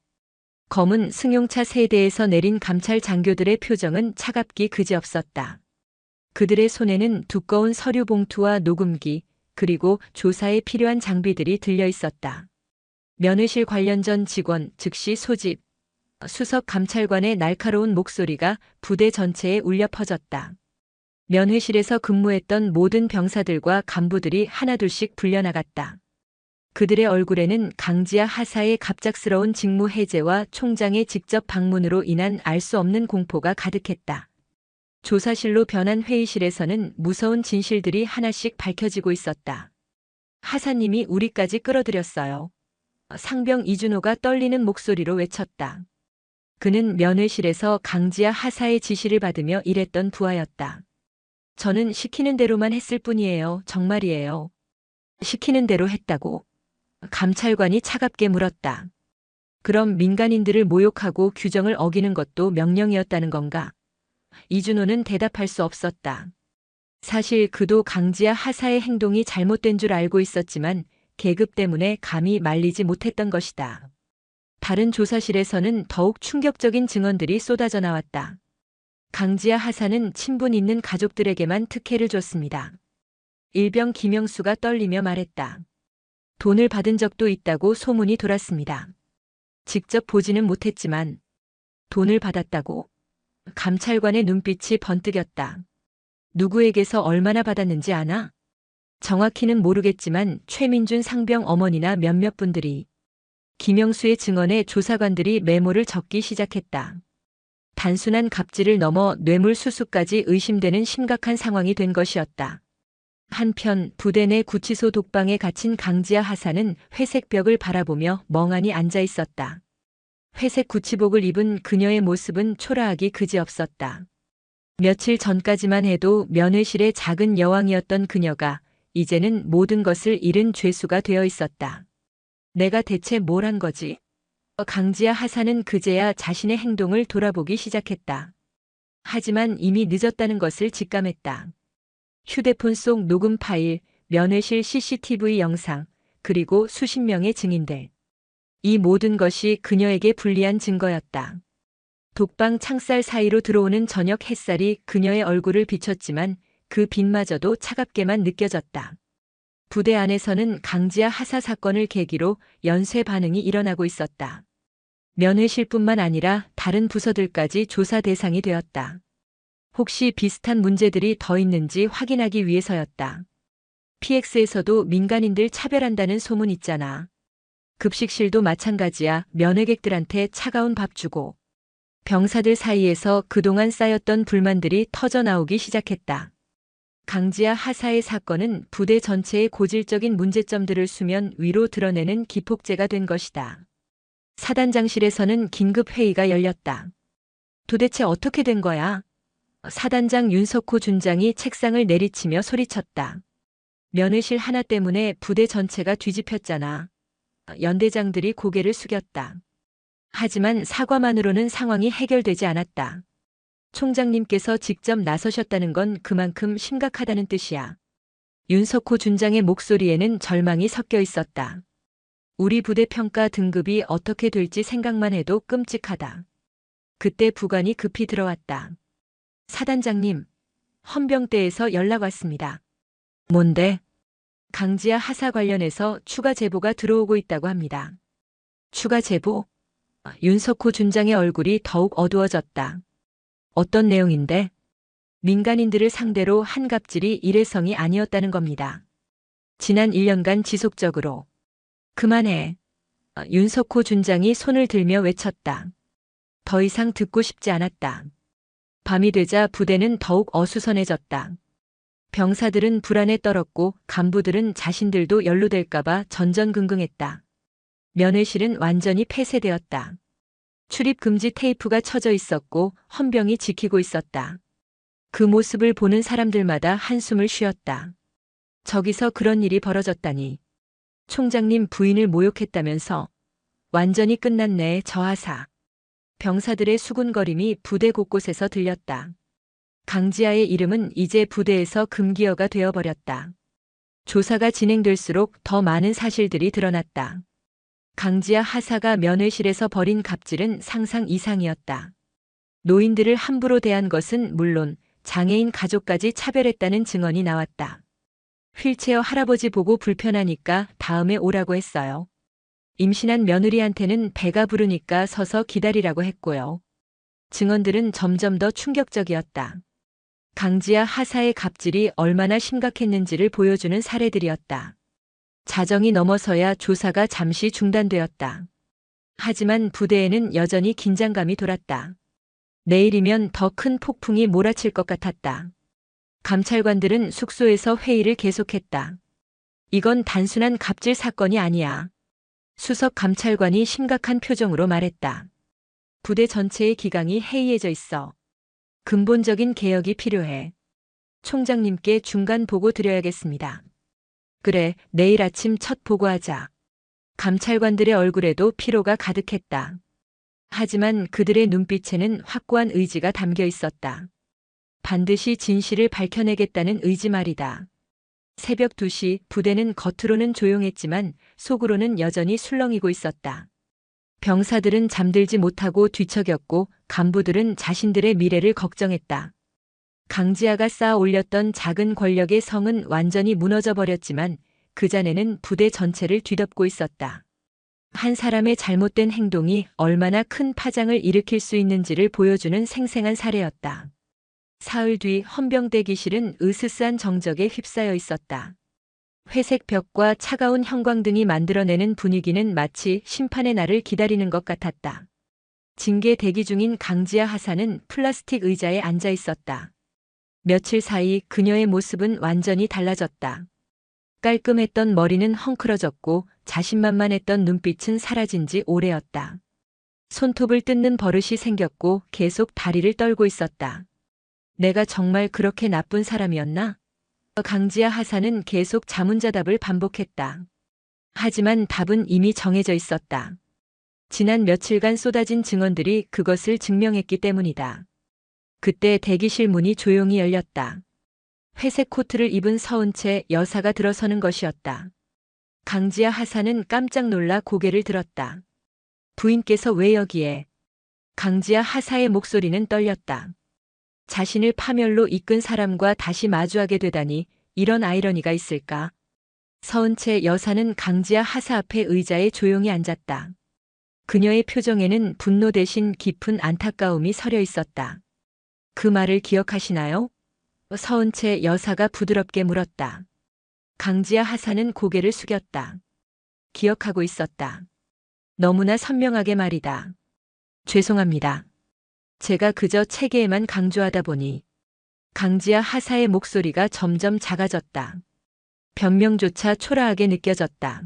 검은 승용차 세대에서 내린 감찰 장교들의 표정은 차갑기 그지없었다. 그들의 손에는 두꺼운 서류 봉투와 녹음기, 그리고 조사에 필요한 장비들이 들려 있었다. 면회실 관련전 직원 즉시 소집, 수석 감찰관의 날카로운 목소리가 부대 전체에 울려 퍼졌다. 면회실에서 근무했던 모든 병사들과 간부들이 하나둘씩 불려나갔다. 그들의 얼굴에는 강지아 하사의 갑작스러운 직무 해제와 총장의 직접 방문으로 인한 알 수 없는 공포가 가득했다. 조사실로 변한 회의실에서는 무서운 진실들이 하나씩 밝혀지고 있었다. 하사님이 우리까지 끌어들였어요. 상병 이준호가 떨리는 목소리로 외쳤다. 그는 면회실에서 강지아 하사의 지시를 받으며 일했던 부하였다. 저는 시키는 대로만 했을 뿐이에요. 정말이에요. 시키는 대로 했다고. 감찰관이 차갑게 물었다. 그럼 민간인들을 모욕하고 규정을 어기는 것도 명령이었다는 건가? 이준호는 대답할 수 없었다. 사실 그도 강지아 하사의 행동이 잘못된 줄 알고 있었지만 계급 때문에 감히 말리지 못했던 것이다. 다른 조사실에서는 더욱 충격적인 증언들이 쏟아져 나왔다. 강지아 하사는 친분 있는 가족들에게만 특혜를 줬습니다. 일병 김영수가 떨리며 말했다. 돈을 받은 적도 있다고 소문이 돌았습니다. 직접 보지는 못했지만 돈을 받았다고? 감찰관의 눈빛이 번뜩였다. 누구에게서 얼마나 받았는지 아나? 정확히는 모르겠지만 최민준 상병 어머니나 몇몇 분들이 김영수의 증언에 조사관들이 메모를 적기 시작했다. 단순한 갑질을 넘어 뇌물수수까지 의심되는 심각한 상황이 된 것이었다. 한편 부대 내 구치소 독방에 갇힌 강지아 하사는 회색 벽을 바라보며 멍하니 앉아 있었다. 회색 구치복을 입은 그녀의 모습은 초라하기 그지없었다. 며칠 전까지만 해도 면회실의 작은 여왕이었던 그녀가 이제는 모든 것을 잃은 죄수가 되어 있었다. 내가 대체 뭘 한 거지? 강지아 하사는 그제야 자신의 행동을 돌아보기 시작했다. 하지만 이미 늦었다는 것을 직감했다. 휴대폰 속 녹음 파일, 면회실 CCTV 영상, 그리고 수십 명의 증인들. 이 모든 것이 그녀에게 불리한 증거였다. 독방 창살 사이로 들어오는 저녁 햇살이 그녀의 얼굴을 비췄지만 그 빛마저도 차갑게만 느껴졌다. 부대 안에서는 강지아 하사 사건을 계기로 연쇄 반응이 일어나고 있었다. 면회실뿐만 아니라 다른 부서들까지 조사 대상이 되었다. 혹시 비슷한 문제들이 더 있는지 확인하기 위해서였다. PX에서도 민간인들 차별한다는 소문 있잖아. 급식실도 마찬가지야. 면회객들한테 차가운 밥 주고. 병사들 사이에서 그동안 쌓였던 불만들이 터져나오기 시작했다. 강지아 하사의 사건은 부대 전체의 고질적인 문제점들을 수면 위로 드러내는 기폭제가 된 것이다. 사단장실에서는 긴급 회의가 열렸다. 도대체 어떻게 된 거야? 사단장 윤석호 준장이 책상을 내리치며 소리쳤다. 면회실 하나 때문에 부대 전체가 뒤집혔잖아. 연대장들이 고개를 숙였다. 하지만 사과만으로는 상황이 해결되지 않았다. 총장님께서 직접 나서셨다는 건 그만큼 심각하다는 뜻이야. 윤석호 준장의 목소리에는 절망이 섞여 있었다. 우리 부대 평가 등급이 어떻게 될지 생각만 해도 끔찍하다. 그때 부관이 급히 들어왔다. 사단장님, 헌병대에서 연락 왔습니다. 뭔데? 강지아 하사 관련해서 추가 제보가 들어오고 있다고 합니다. 추가 제보? 윤석호 준장의 얼굴이 더욱 어두워졌다. 어떤 내용인데? 민간인들을 상대로 한 갑질이 일회성이 아니었다는 겁니다. 지난 1년간 지속적으로. 그만해. 윤석호 준장이 손을 들며 외쳤다. 더 이상 듣고 싶지 않았다. 밤이 되자 부대는 더욱 어수선해졌다. 병사들은 불안에 떨었고 간부들은 자신들도 연루될까봐 전전긍긍했다. 면회실은 완전히 폐쇄되었다. 출입 금지 테이프가 쳐져 있었고 헌병이 지키고 있었다. 그 모습을 보는 사람들마다 한숨을 쉬었다. 저기서 그런 일이 벌어졌다니. 총장님 부인을 모욕했다면서. 완전히 끝났네, 저 하사. 병사들의 수군거림이 부대 곳곳에서 들렸다. 강지아의 이름은 이제 부대에서 금기어가 되어버렸다. 조사가 진행될수록 더 많은 사실들이 드러났다. 강지아 하사가 면회실에서 벌인 갑질은 상상 이상이었다. 노인들을 함부로 대한 것은 물론 장애인 가족까지 차별했다는 증언이 나왔다. 휠체어 할아버지 보고 불편하니까 다음에 오라고 했어요. 임신한 며느리한테는 배가 부르니까 서서 기다리라고 했고요. 증언들은 점점 더 충격적이었다. 강지아 하사의 갑질이 얼마나 심각했는지를 보여주는 사례들이었다. 자정이 넘어서야 조사가 잠시 중단되었다. 하지만 부대에는 여전히 긴장감이 돌았다. 내일이면 더 큰 폭풍이 몰아칠 것 같았다. 감찰관들은 숙소에서 회의를 계속했다. 이건 단순한 갑질 사건이 아니야. 수석 감찰관이 심각한 표정으로 말했다. 부대 전체의 기강이 해이해져 있어. 근본적인 개혁이 필요해. 총장님께 중간 보고 드려야겠습니다. 그래, 내일 아침 첫 보고하자. 감찰관들의 얼굴에도 피로가 가득했다. 하지만 그들의 눈빛에는 확고한 의지가 담겨 있었다. 반드시 진실을 밝혀내겠다는 의지 말이다. 새벽 2시 부대는 겉으로는 조용했지만 속으로는 여전히 술렁이고 있었다. 병사들은 잠들지 못하고 뒤척였고 간부들은 자신들의 미래를 걱정했다. 강지아가 쌓아 올렸던 작은 권력의 성은 완전히 무너져 버렸지만 그 잔해는 부대 전체를 뒤덮고 있었다. 한 사람의 잘못된 행동이 얼마나 큰 파장을 일으킬 수 있는지를 보여주는 생생한 사례였다. 사흘 뒤 헌병대기실은 으스스한 정적에 휩싸여 있었다. 회색 벽과 차가운 형광등이 만들어내는 분위기는 마치 심판의 날을 기다리는 것 같았다. 징계 대기 중인 강지아 하사는 플라스틱 의자에 앉아 있었다. 며칠 사이 그녀의 모습은 완전히 달라졌다. 깔끔했던 머리는 헝클어졌고 자신만만했던 눈빛은 사라진 지 오래였다. 손톱을 뜯는 버릇이 생겼고 계속 다리를 떨고 있었다. 내가 정말 그렇게 나쁜 사람이었나? 강지아 하사는 계속 자문자답을 반복했다. 하지만 답은 이미 정해져 있었다. 지난 며칠간 쏟아진 증언들이 그것을 증명했기 때문이다. 그때 대기실 문이 조용히 열렸다. 회색 코트를 입은 서은채 여사가 들어서는 것이었다. 강지아 하사는 깜짝 놀라 고개를 들었다. 부인께서 왜 여기에? 강지아 하사의 목소리는 떨렸다. 자신을 파멸로 이끈 사람과 다시 마주하게 되다니 이런 아이러니가 있을까? 서은채 여사는 강지아 하사 앞에 의자에 조용히 앉았다. 그녀의 표정에는 분노 대신 깊은 안타까움이 서려 있었다. 그 말을 기억하시나요? 서은채 여사가 부드럽게 물었다. 강지아 하사는 고개를 숙였다. 기억하고 있었다. 너무나 선명하게 말이다. 죄송합니다. 제가 그저 체계에만 강조하다 보니. 강지아 하사의 목소리가 점점 작아졌다. 변명조차 초라하게 느껴졌다.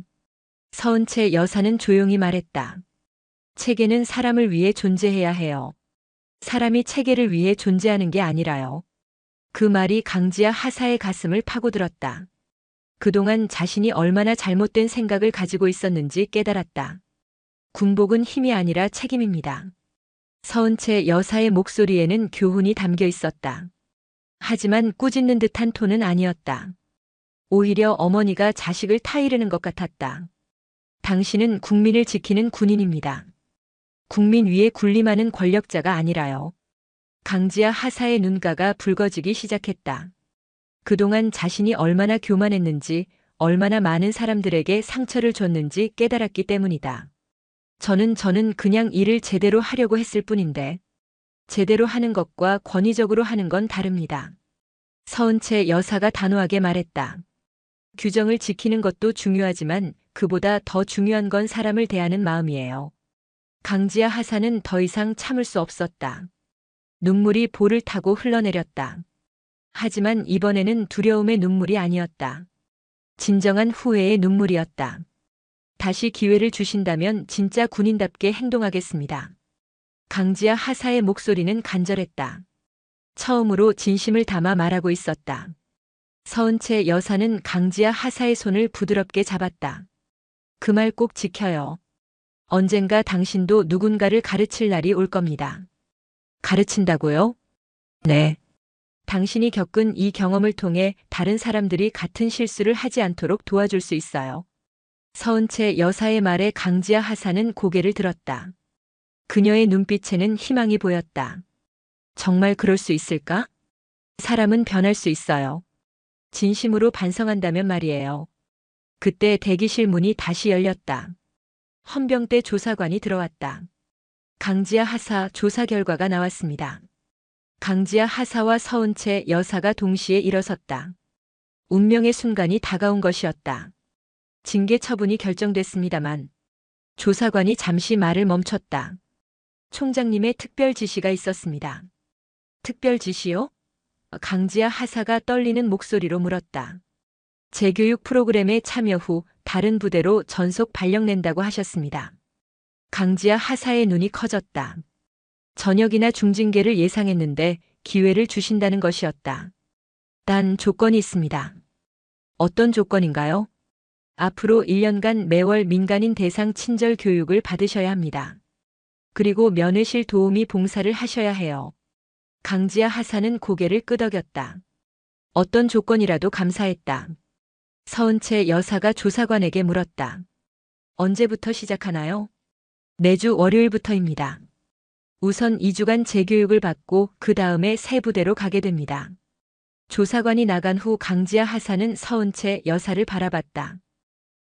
서은채 여사는 조용히 말했다. 체계는 사람을 위해 존재해야 해요. 사람이 체계를 위해 존재하는 게 아니라요. 그 말이 강지아 하사의 가슴을 파고들었다. 그동안 자신이 얼마나 잘못된 생각을 가지고 있었는지 깨달았다. 군복은 힘이 아니라 책임입니다. 서은채 여사의 목소리에는 교훈이 담겨 있었다. 하지만 꾸짖는 듯한 톤은 아니었다. 오히려 어머니가 자식을 타이르는 것 같았다. 당신은 국민을 지키는 군인입니다. 국민 위에 군림하는 권력자가 아니라요. 강지아 하사의 눈가가 붉어지기 시작했다. 그동안 자신이 얼마나 교만했는지, 얼마나 많은 사람들에게 상처를 줬는지 깨달았기 때문이다. 저는 그냥 일을 제대로 하려고 했을 뿐인데, 제대로 하는 것과 권위적으로 하는 건 다릅니다. 서은채 여사가 단호하게 말했다. 규정을 지키는 것도 중요하지만 그보다 더 중요한 건 사람을 대하는 마음이에요. 강지아 하사는 더 이상 참을 수 없었다. 눈물이 볼을 타고 흘러내렸다. 하지만 이번에는 두려움의 눈물이 아니었다. 진정한 후회의 눈물이었다. 다시 기회를 주신다면 진짜 군인답게 행동하겠습니다. 강지아 하사의 목소리는 간절했다. 처음으로 진심을 담아 말하고 있었다. 서은채 여사는 강지아 하사의 손을 부드럽게 잡았다. 그 말 꼭 지켜요. 언젠가 당신도 누군가를 가르칠 날이 올 겁니다. 가르친다고요? 네. 당신이 겪은 이 경험을 통해 다른 사람들이 같은 실수를 하지 않도록 도와줄 수 있어요. 서은채 여사의 말에 강지아 하사는 고개를 들었다. 그녀의 눈빛에는 희망이 보였다. 정말 그럴 수 있을까? 사람은 변할 수 있어요. 진심으로 반성한다면 말이에요. 그때 대기실 문이 다시 열렸다. 헌병대 조사관이 들어왔다. 강지아 하사 조사 결과가 나왔습니다. 강지아 하사와 서은채 여사가 동시에 일어섰다. 운명의 순간이 다가온 것이었다. 징계 처분이 결정됐습니다만 조사관이 잠시 말을 멈췄다. 총장님의 특별 지시가 있었습니다. 특별 지시요? 강지아 하사가 떨리는 목소리로 물었다. 재교육 프로그램에 참여 후 다른 부대로 전속 발령낸다고 하셨습니다. 강지아 하사의 눈이 커졌다. 전역이나 중징계를 예상했는데 기회를 주신다는 것이었다. 단 조건이 있습니다. 어떤 조건인가요? 앞으로 1년간 매월 민간인 대상 친절 교육을 받으셔야 합니다. 그리고 면회실 도우미 봉사를 하셔야 해요. 강지아 하사는 고개를 끄덕였다. 어떤 조건이라도 감사했다. 서은채 여사가 조사관에게 물었다. 언제부터 시작하나요? 매주 월요일부터입니다. 우선 2주간 재교육을 받고 그 다음에 새 부대로 가게 됩니다. 조사관이 나간 후 강지아 하사는 서은채 여사를 바라봤다.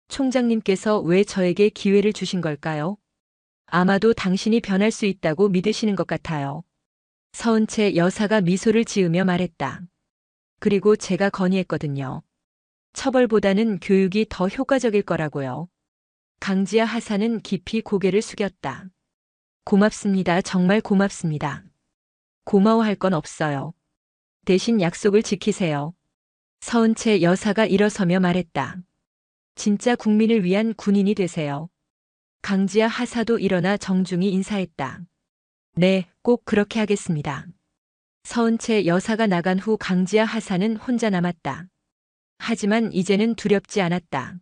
총장님께서 왜 저에게 기회를 주신 걸까요? 아마도 당신이 변할 수 있다고 믿으시는 것 같아요. 서은채 여사가 미소를 지으며 말했다. 그리고 제가 건의했거든요. 처벌보다는 교육이 더 효과적일 거라고요. 강지아 하사는 깊이 고개를 숙였다. 고맙습니다. 정말 고맙습니다. 고마워할 건 없어요. 대신 약속을 지키세요. 서은채 여사가 일어서며 말했다. 진짜 국민을 위한 군인이 되세요. 강지아 하사도 일어나 정중히 인사했다. 네, 꼭 그렇게 하겠습니다. 서은채 여사가 나간 후 강지아 하사는 혼자 남았다. 하지만 이제는 두렵지 않았다.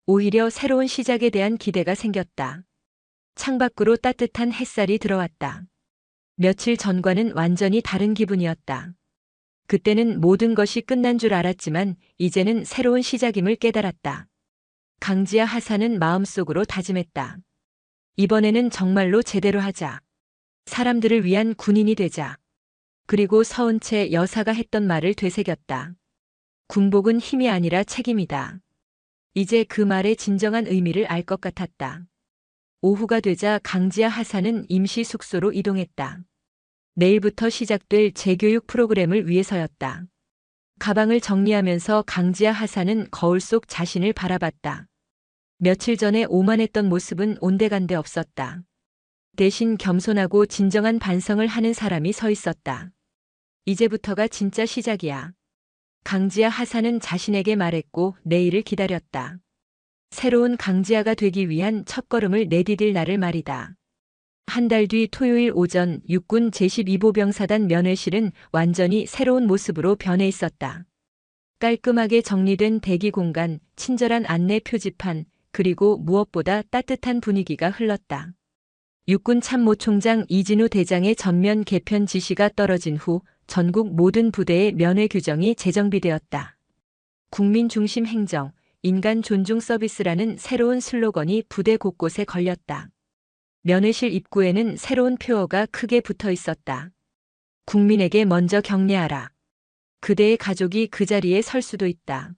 오히려 새로운 시작에 대한 기대가 생겼다. 창밖으로 따뜻한 햇살이 들어왔다. 며칠 전과는 완전히 다른 기분이었다. 그때는 모든 것이 끝난 줄 알았지만 이제는 새로운 시작임을 깨달았다. 강지아 하사는 마음속으로 다짐했다. 이번에는 정말로 제대로 하자. 사람들을 위한 군인이 되자. 그리고 서은채 여사가 했던 말을 되새겼다. 군복은 힘이 아니라 책임이다. 이제 그 말의 진정한 의미를 알 것 같았다. 오후가 되자 강지아 하사는 임시 숙소로 이동했다. 내일부터 시작될 재교육 프로그램을 위해서였다. 가방을 정리하면서 강지아 하사는 거울 속 자신을 바라봤다. 며칠 전에 오만했던 모습은 온데간데 없었다. 대신 겸손하고 진정한 반성을 하는 사람이 서 있었다. 이제부터가 진짜 시작이야. 강지아 하사는 자신에게 말했고 내일을 기다렸다. 새로운 강지아가 되기 위한 첫걸음을 내디딜 날을 말이다. 한 달 뒤 토요일 오전 육군 제12보병사단 면회실은 완전히 새로운 모습으로 변해 있었다. 깔끔하게 정리된 대기 공간, 친절한 안내 표지판, 그리고 무엇보다 따뜻한 분위기가 흘렀다. 육군 참모총장 이진우 대장의 전면 개편 지시가 떨어진 후 전국 모든 부대의 면회 규정이 재정비되었다. 국민 중심 행정, 인간 존중 서비스라는 새로운 슬로건이 부대 곳곳에 걸렸다. 면회실 입구에는 새로운 표어가 크게 붙어 있었다. 국민에게 먼저 경례하라. 그대의 가족이 그 자리에 설 수도 있다.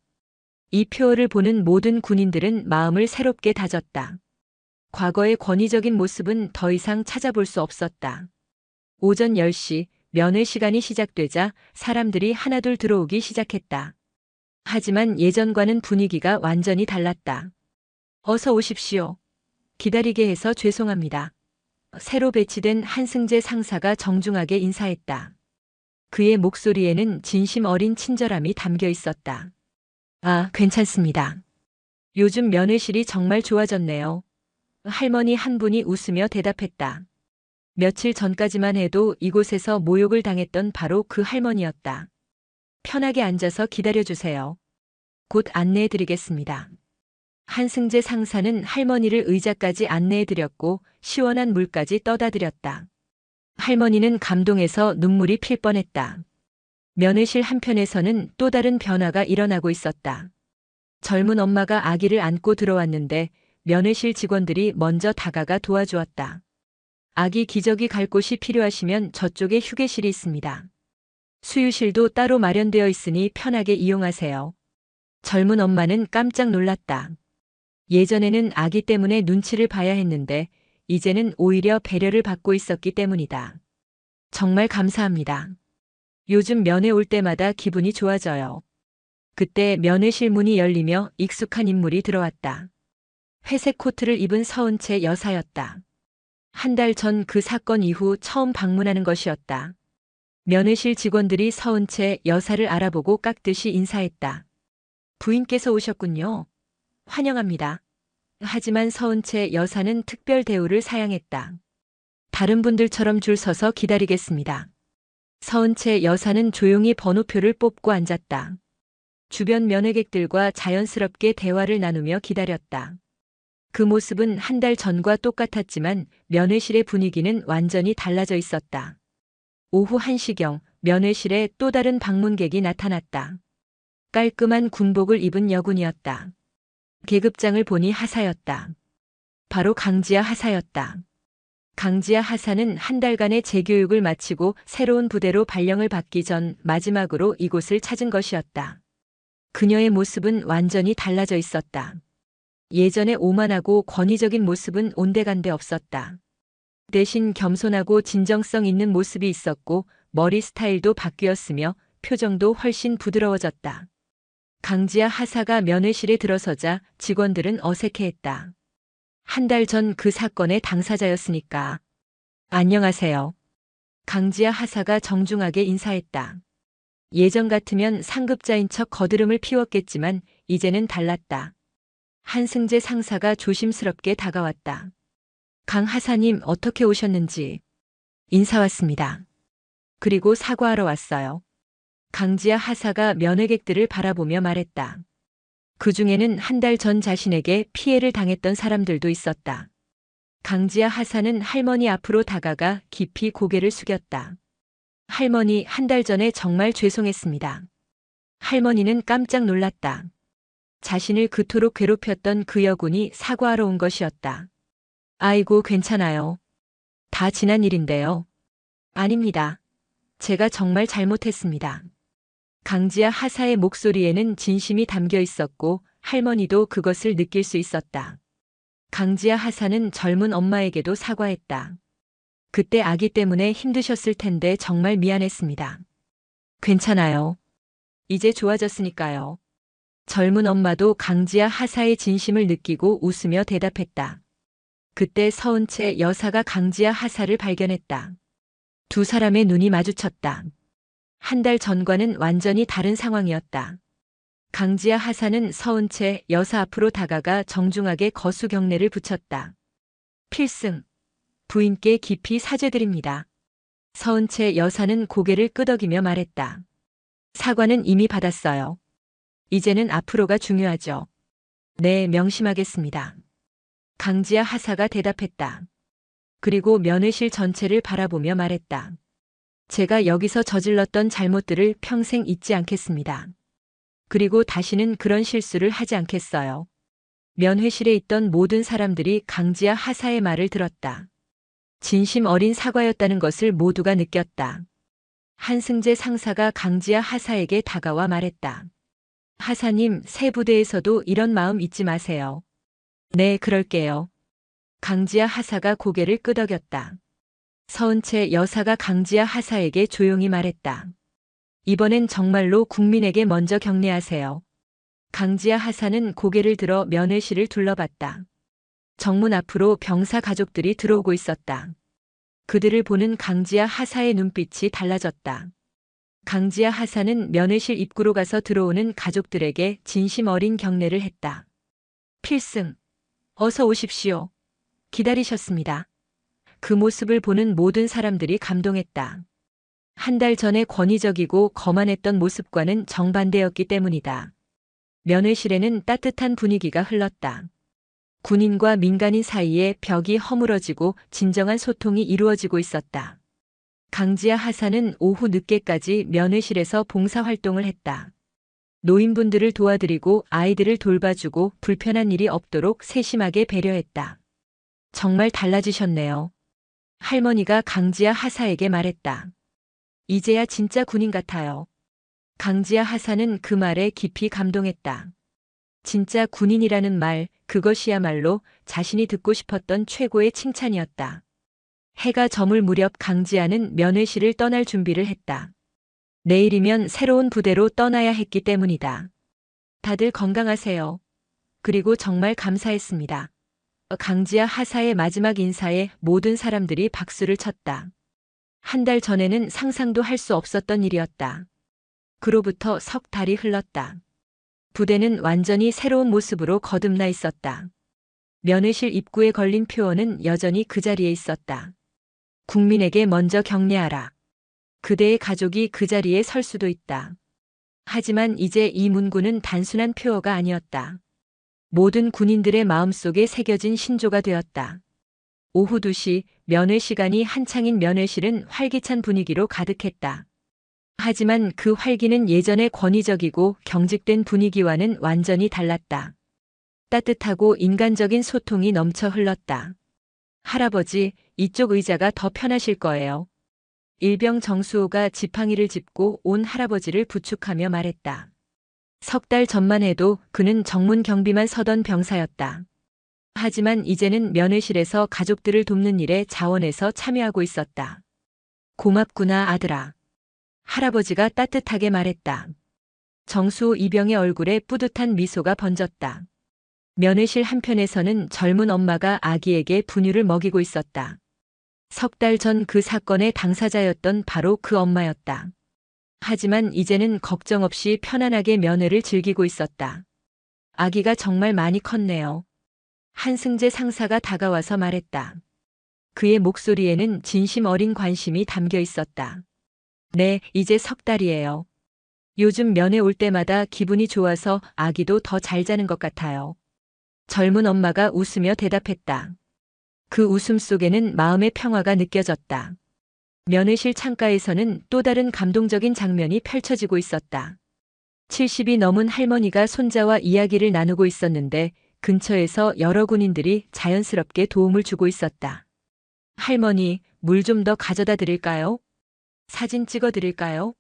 이 표어를 보는 모든 군인들은 마음을 새롭게 다졌다. 과거의 권위적인 모습은 더 이상 찾아볼 수 없었다. 오전 10시 면회 시간이 시작되자 사람들이 하나둘 들어오기 시작했다. 하지만 예전과는 분위기가 완전히 달랐다. 어서 오십시오. 기다리게 해서 죄송합니다. 새로 배치된 한승재 상사가 정중하게 인사했다. 그의 목소리에는 진심 어린 친절함이 담겨 있었다. 아, 괜찮습니다. 요즘 면회실이 정말 좋아졌네요. 할머니 한 분이 웃으며 대답했다. 며칠 전까지만 해도 이곳에서 모욕을 당했던 바로 그 할머니였다. 편하게 앉아서 기다려주세요. 곧 안내해드리겠습니다. 한승재 상사는 할머니를 의자까지 안내해드렸고 시원한 물까지 떠다 드렸다. 할머니는 감동해서 눈물이 필 뻔했다. 면회실 한편에서는 또 다른 변화가 일어나고 있었다. 젊은 엄마가 아기를 안고 들어왔는데 면회실 직원들이 먼저 다가가 도와주었다. 아기 기저귀 갈 곳이 필요하시면 저쪽에 휴게실이 있습니다. 수유실도 따로 마련되어 있으니 편하게 이용하세요. 젊은 엄마는 깜짝 놀랐다. 예전에는 아기 때문에 눈치를 봐야 했는데 이제는 오히려 배려를 받고 있었기 때문이다. 정말 감사합니다. 요즘 면회 올 때마다 기분이 좋아져요. 그때 면회실 문이 열리며 익숙한 인물이 들어왔다. 회색 코트를 입은 서은채 여사였다. 한 달 전 그 사건 이후 처음 방문하는 것이었다. 면회실 직원들이 서은채 여사를 알아보고 깍듯이 인사했다. 부인께서 오셨군요. 환영합니다. 하지만 서은채 여사는 특별 대우를 사양했다. 다른 분들처럼 줄 서서 기다리겠습니다. 서은채 여사는 조용히 번호표를 뽑고 앉았다. 주변 면회객들과 자연스럽게 대화를 나누며 기다렸다. 그 모습은 한 달 전과 똑같았지만 면회실의 분위기는 완전히 달라져 있었다. 오후 1시경 면회실에 또 다른 방문객이 나타났다. 깔끔한 군복을 입은 여군이었다. 계급장을 보니 하사였다. 바로 강지아 하사였다. 강지아 하사는 한 달간의 재교육을 마치고 새로운 부대로 발령을 받기 전 마지막으로 이곳을 찾은 것이었다. 그녀의 모습은 완전히 달라져 있었다. 예전의 오만하고 권위적인 모습은 온데간데 없었다. 대신 겸손하고 진정성 있는 모습이 있었고 머리 스타일도 바뀌었으며 표정도 훨씬 부드러워졌다. 강지아 하사가 면회실에 들어서자 직원들은 어색해했다. 한 달 전 그 사건의 당사자였으니까. 안녕하세요. 강지아 하사가 정중하게 인사했다. 예전 같으면 상급자인 척 거드름을 피웠겠지만 이제는 달랐다. 한승재 상사가 조심스럽게 다가왔다. 강 하사님 어떻게 오셨는지. 인사 왔습니다. 그리고 사과하러 왔어요. 강지아 하사가 면회객들을 바라보며 말했다. 그 중에는 한 달 전 자신에게 피해를 당했던 사람들도 있었다. 강지아 하사는 할머니 앞으로 다가가 깊이 고개를 숙였다. 할머니, 한 달 전에 정말 죄송했습니다. 할머니는 깜짝 놀랐다. 자신을 그토록 괴롭혔던 그 여군이 사과하러 온 것이었다. 아이고, 괜찮아요. 다 지난 일인데요. 아닙니다. 제가 정말 잘못했습니다. 강지아 하사의 목소리에는 진심이 담겨 있었고 할머니도 그것을 느낄 수 있었다. 강지아 하사는 젊은 엄마에게도 사과했다. 그때 아기 때문에 힘드셨을 텐데 정말 미안했습니다. 괜찮아요. 이제 좋아졌으니까요. 젊은 엄마도 강지아 하사의 진심을 느끼고 웃으며 대답했다. 그때 서은채 여사가 강지아 하사를 발견했다. 두 사람의 눈이 마주쳤다. 한 달 전과는 완전히 다른 상황이었다. 강지아 하사는 서은채 여사 앞으로 다가가 정중하게 거수 경례를 붙였다. 필승. 부인께 깊이 사죄드립니다. 서은채 여사는 고개를 끄덕이며 말했다. 사과는 이미 받았어요. 이제는 앞으로가 중요하죠. 네, 명심하겠습니다. 강지아 하사가 대답했다. 그리고 면회실 전체를 바라보며 말했다. 제가 여기서 저질렀던 잘못들을 평생 잊지 않겠습니다. 그리고 다시는 그런 실수를 하지 않겠어요. 면회실에 있던 모든 사람들이 강지아 하사의 말을 들었다. 진심 어린 사과였다는 것을 모두가 느꼈다. 한승재 상사가 강지아 하사에게 다가와 말했다. 하사님, 새 부대에서도 이런 마음 잊지 마세요. 네, 그럴게요. 강지아 하사가 고개를 끄덕였다. 서은채 여사가 강지아 하사에게 조용히 말했다. 이번엔 정말로 국민에게 먼저 경례하세요. 강지아 하사는 고개를 들어 면회실을 둘러봤다. 정문 앞으로 병사 가족들이 들어오고 있었다. 그들을 보는 강지아 하사의 눈빛이 달라졌다. 강지아 하사는 면회실 입구로 가서 들어오는 가족들에게 진심 어린 경례를 했다. 필승. 어서 오십시오. 기다리셨습니다. 그 모습을 보는 모든 사람들이 감동했다. 한 달 전에 권위적이고 거만했던 모습과는 정반대였기 때문이다. 면회실에는 따뜻한 분위기가 흘렀다. 군인과 민간인 사이에 벽이 허물어지고 진정한 소통이 이루어지고 있었다. 강지아 하사는 오후 늦게까지 면회실에서 봉사활동을 했다. 노인분들을 도와드리고 아이들을 돌봐주고 불편한 일이 없도록 세심하게 배려했다. 정말 달라지셨네요. 할머니가 강지아 하사에게 말했다. 이제야 진짜 군인 같아요. 강지아 하사는 그 말에 깊이 감동했다. 진짜 군인이라는 말, 그것이야말로 자신이 듣고 싶었던 최고의 칭찬이었다. 해가 저물 무렵 강지아는 면회실을 떠날 준비를 했다. 내일이면 새로운 부대로 떠나야 했기 때문이다. 다들 건강하세요. 그리고 정말 감사했습니다. 강지아 하사의 마지막 인사에 모든 사람들이 박수를 쳤다. 한 달 전에는 상상도 할 수 없었던 일이었다. 그로부터 석 달이 흘렀다. 부대는 완전히 새로운 모습으로 거듭나 있었다. 면회실 입구에 걸린 표어는 여전히 그 자리에 있었다. 국민에게 먼저 경례하라. 그대의 가족이 그 자리에 설 수도 있다. 하지만 이제 이 문구는 단순한 표어가 아니었다. 모든 군인들의 마음속에 새겨진 신조가 되었다. 오후 2시 면회 시간이 한창인 면회실은 활기찬 분위기로 가득했다. 하지만 그 활기는 예전의 권위적이고 경직된 분위기와는 완전히 달랐다. 따뜻하고 인간적인 소통이 넘쳐 흘렀다. 할아버지, 이쪽 의자가 더 편하실 거예요. 일병 정수호가 지팡이를 짚고 온 할아버지를 부축하며 말했다. 석 달 전만 해도 그는 정문 경비만 서던 병사였다. 하지만 이제는 면회실에서 가족들을 돕는 일에 자원해서 참여하고 있었다. 고맙구나, 아들아. 할아버지가 따뜻하게 말했다. 정수호 이병의 얼굴에 뿌듯한 미소가 번졌다. 면회실 한편에서는 젊은 엄마가 아기에게 분유를 먹이고 있었다. 석 달 전 그 사건의 당사자였던 바로 그 엄마였다. 하지만 이제는 걱정 없이 편안하게 면회를 즐기고 있었다. 아기가 정말 많이 컸네요. 한승재 상사가 다가와서 말했다. 그의 목소리에는 진심 어린 관심이 담겨 있었다. 네, 이제 석 달이에요. 요즘 면회 올 때마다 기분이 좋아서 아기도 더 잘 자는 것 같아요. 젊은 엄마가 웃으며 대답했다. 그 웃음 속에는 마음의 평화가 느껴졌다. 면회실 창가에서는 또 다른 감동적인 장면이 펼쳐지고 있었다. 70이 넘은 할머니가 손자와 이야기를 나누고 있었는데 근처에서 여러 군인들이 자연스럽게 도움을 주고 있었다. 할머니, 물 좀 더 가져다 드릴까요? 사진 찍어 드릴까요?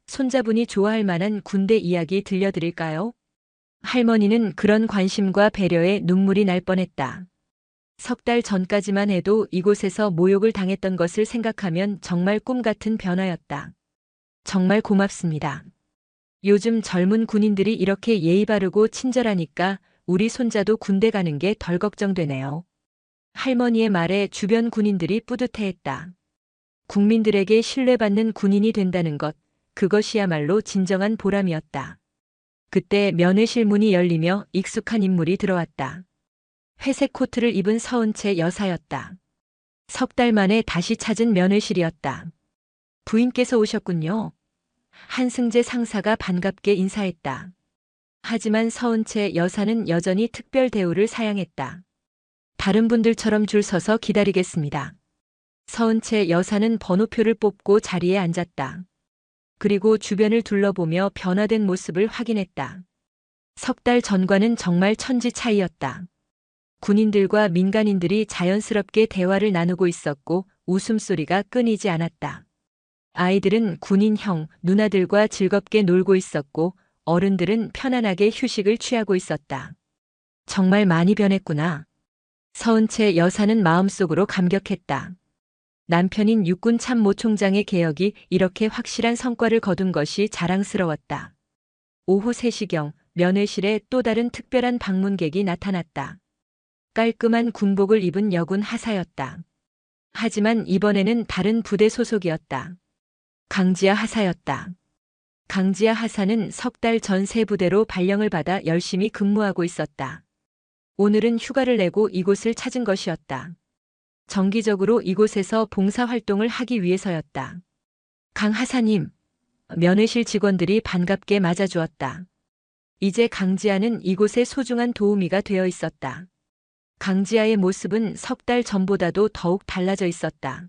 손자분이 좋아할 만한 군대 이야기 들려드릴까요? 할머니는 그런 관심과 배려에 눈물이 날 뻔했다. 석 달 전까지만 해도 이곳에서 모욕을 당했던 것을 생각하면 정말 꿈 같은 변화였다. 정말 고맙습니다. 요즘 젊은 군인들이 이렇게 예의 바르고 친절하니까 우리 손자도 군대 가는 게 덜 걱정되네요. 할머니의 말에 주변 군인들이 뿌듯해했다. 국민들에게 신뢰받는 군인이 된다는 것, 그것이야말로 진정한 보람이었다. 그때 면회실 문이 열리며 익숙한 인물이 들어왔다. 회색 코트를 입은 서은채 여사였다. 석 달 만에 다시 찾은 면회실이었다. 부인께서 오셨군요. 한승재 상사가 반갑게 인사했다. 하지만 서은채 여사는 여전히 특별 대우를 사양했다. 다른 분들처럼 줄 서서 기다리겠습니다. 서은채 여사는 번호표를 뽑고 자리에 앉았다. 그리고 주변을 둘러보며 변화된 모습을 확인했다. 석 달 전과는 정말 천지 차이였다. 군인들과 민간인들이 자연스럽게 대화를 나누고 있었고 웃음소리가 끊이지 않았다. 아이들은 군인 형, 누나들과 즐겁게 놀고 있었고 어른들은 편안하게 휴식을 취하고 있었다. 정말 많이 변했구나. 서은채 여사는 마음속으로 감격했다. 남편인 육군 참모 총장의 개혁이 이렇게 확실한 성과를 거둔 것이 자랑스러웠다. 오후 3시경 면회실에 또 다른 특별한 방문객이 나타났다. 깔끔한 군복을 입은 여군 하사였다. 하지만 이번에는 다른 부대 소속이었다. 강지아 하사였다. 강지아 하사는 석 달 전 새 부대로 발령을 받아 열심히 근무하고 있었다. 오늘은 휴가를 내고 이곳을 찾은 것이었다. 정기적으로 이곳에서 봉사활동을 하기 위해서였다. 강 하사님, 면회실 직원들이 반갑게 맞아주었다. 이제 강지아는 이곳의 소중한 도우미가 되어 있었다. 강지아의 모습은 석 달 전보다도 더욱 달라져 있었다.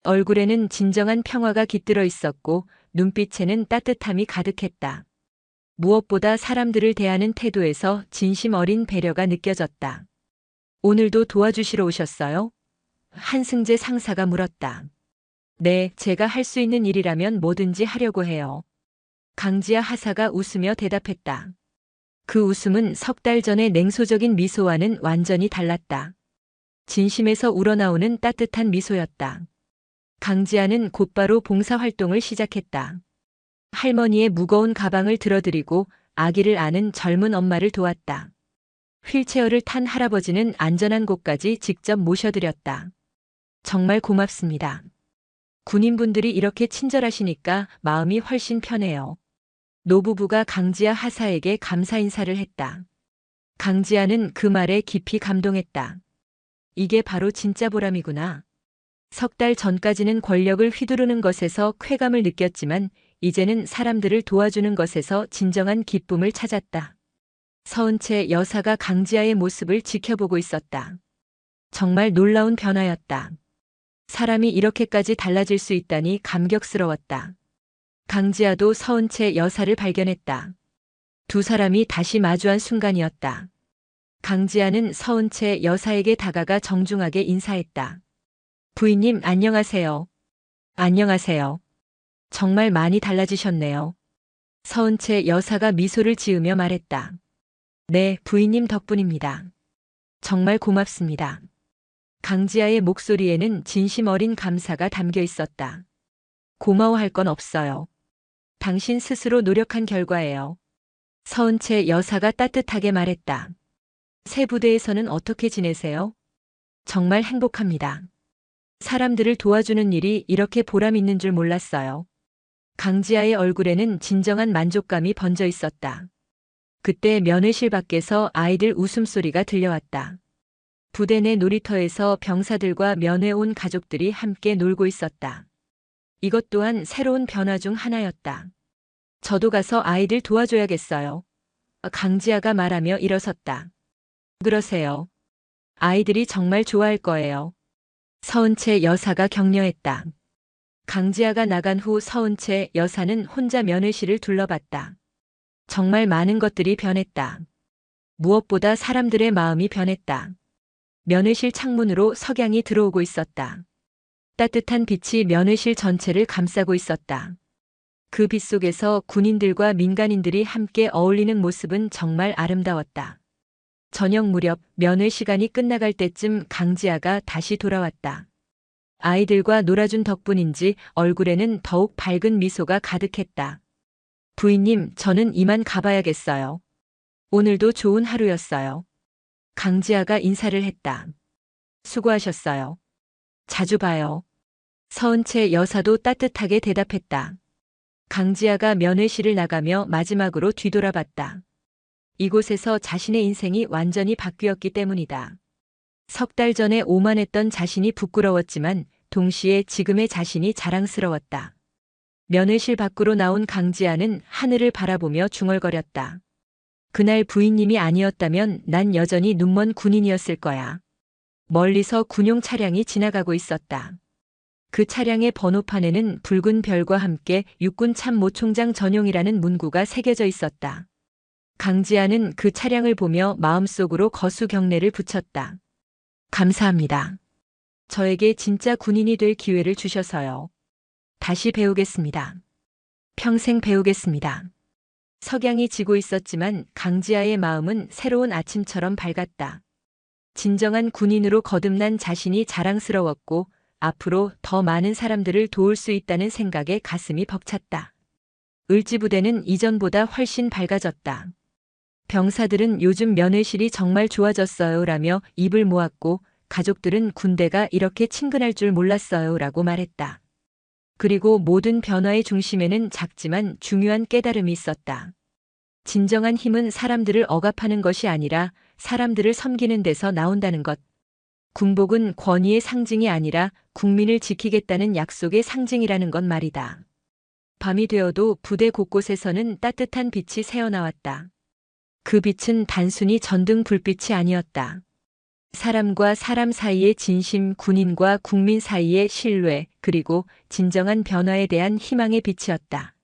얼굴에는 진정한 평화가 깃들어 있었고 눈빛에는 따뜻함이 가득했다. 무엇보다 사람들을 대하는 태도에서 진심 어린 배려가 느껴졌다. 오늘도 도와주시러 오셨어요? 한승재 상사가 물었다. 네, 제가 할 수 있는 일이라면 뭐든지 하려고 해요. 강지아 하사가 웃으며 대답했다. 그 웃음은 석 달 전의 냉소적인 미소와는 완전히 달랐다. 진심에서 우러나오는 따뜻한 미소였다. 강지아는 곧바로 봉사활동을 시작했다. 할머니의 무거운 가방을 들어드리고 아기를 안은 젊은 엄마를 도왔다. 휠체어를 탄 할아버지는 안전한 곳까지 직접 모셔드렸다. 정말 고맙습니다. 군인분들이 이렇게 친절하시니까 마음이 훨씬 편해요. 노부부가 강지아 하사에게 감사 인사를 했다. 강지아는 그 말에 깊이 감동했다. 이게 바로 진짜 보람이구나. 석 달 전까지는 권력을 휘두르는 것에서 쾌감을 느꼈지만 이제는 사람들을 도와주는 것에서 진정한 기쁨을 찾았다. 서은채 여사가 강지아의 모습을 지켜보고 있었다. 정말 놀라운 변화였다. 사람이 이렇게까지 달라질 수 있다니 감격스러웠다. 강지아도 서은채 여사를 발견했다. 두 사람이 다시 마주한 순간이었다. 강지아는 서은 채 여사에게 다가가 정중하게 인사했다. 부인님 안녕하세요. 안녕하세요. 정말 많이 달라지셨네요. 서은 채 여사가 미소를 지으며 말했다. 네, 부인님 덕분입니다. 정말 고맙습니다. 강지아의 목소리에는 진심 어린 감사가 담겨 있었다. 고마워할 건 없어요. 당신 스스로 노력한 결과예요. 서은 채 여사가 따뜻하게 말했다. 새 부대에서는 어떻게 지내세요? 정말 행복합니다. 사람들을 도와주는 일이 이렇게 보람 있는 줄 몰랐어요. 강지아의 얼굴에는 진정한 만족감이 번져 있었다. 그때 면회실 밖에서 아이들 웃음소리가 들려왔다. 부대 내 놀이터에서 병사들과 면회 온 가족들이 함께 놀고 있었다. 이것 또한 새로운 변화 중 하나였다. 저도 가서 아이들 도와줘야겠어요. 강지아가 말하며 일어섰다. 그러세요. 아이들이 정말 좋아할 거예요. 서은 채 여사가 격려했다. 강지아가 나간 후 서은 채 여사는 혼자 면회실을 둘러봤다. 정말 많은 것들이 변했다. 무엇보다 사람들의 마음이 변했다. 면회실 창문으로 석양이 들어오고 있었다. 따뜻한 빛이 면회실 전체를 감싸고 있었다. 그 빛 속에서 군인들과 민간인들이 함께 어울리는 모습은 정말 아름다웠다. 저녁 무렵 면회 시간이 끝나갈 때쯤 강지아가 다시 돌아왔다. 아이들과 놀아준 덕분인지 얼굴에는 더욱 밝은 미소가 가득했다. 부인님, 저는 이만 가봐야겠어요. 오늘도 좋은 하루였어요. 강지아가 인사를 했다. 수고하셨어요. 자주 봐요. 서은 채 여사도 따뜻하게 대답했다. 강지아가 면회실을 나가며 마지막으로 뒤돌아봤다. 이곳에서 자신의 인생이 완전히 바뀌었기 때문이다. 석 달 전에 오만했던 자신이 부끄러웠지만 동시에 지금의 자신이 자랑스러웠다. 면회실 밖으로 나온 강지아는 하늘을 바라보며 중얼거렸다. 그날 부인님이 아니었다면 난 여전히 눈먼 군인이었을 거야. 멀리서 군용 차량이 지나가고 있었다. 그 차량의 번호판에는 붉은 별과 함께 육군 참모 총장 전용이라는 문구가 새겨져 있었다. 강지아는 그 차량을 보며 마음속으로 거수 경례를 붙였다. 감사합니다. 저에게 진짜 군인이 될 기회를 주셔서요. 다시 배우겠습니다. 평생 배우겠습니다. 석양이 지고 있었지만 강지아의 마음은 새로운 아침처럼 밝았다. 진정한 군인으로 거듭난 자신이 자랑스러웠고 앞으로 더 많은 사람들을 도울 수 있다는 생각에 가슴이 벅찼다. 을지부대는 이전보다 훨씬 밝아졌다. 병사들은 요즘 면회실이 정말 좋아졌어요 라며 입을 모았고 가족들은 군대가 이렇게 친근할 줄 몰랐어요 라고 말했다. 그리고 모든 변화의 중심에는 작지만 중요한 깨달음이 있었다. 진정한 힘은 사람들을 억압하는 것이 아니라 사람들을 섬기는 데서 나온다는 것. 군복은 권위의 상징이 아니라 국민을 지키겠다는 약속의 상징이라는 것 말이다. 밤이 되어도 부대 곳곳에서는 따뜻한 빛이 새어나왔다. 그 빛은 단순히 전등 불빛이 아니었다. 사람과 사람 사이의 진심, 군인과 국민 사이의 신뢰, 그리고 진정한 변화에 대한 희망의 빛이었다.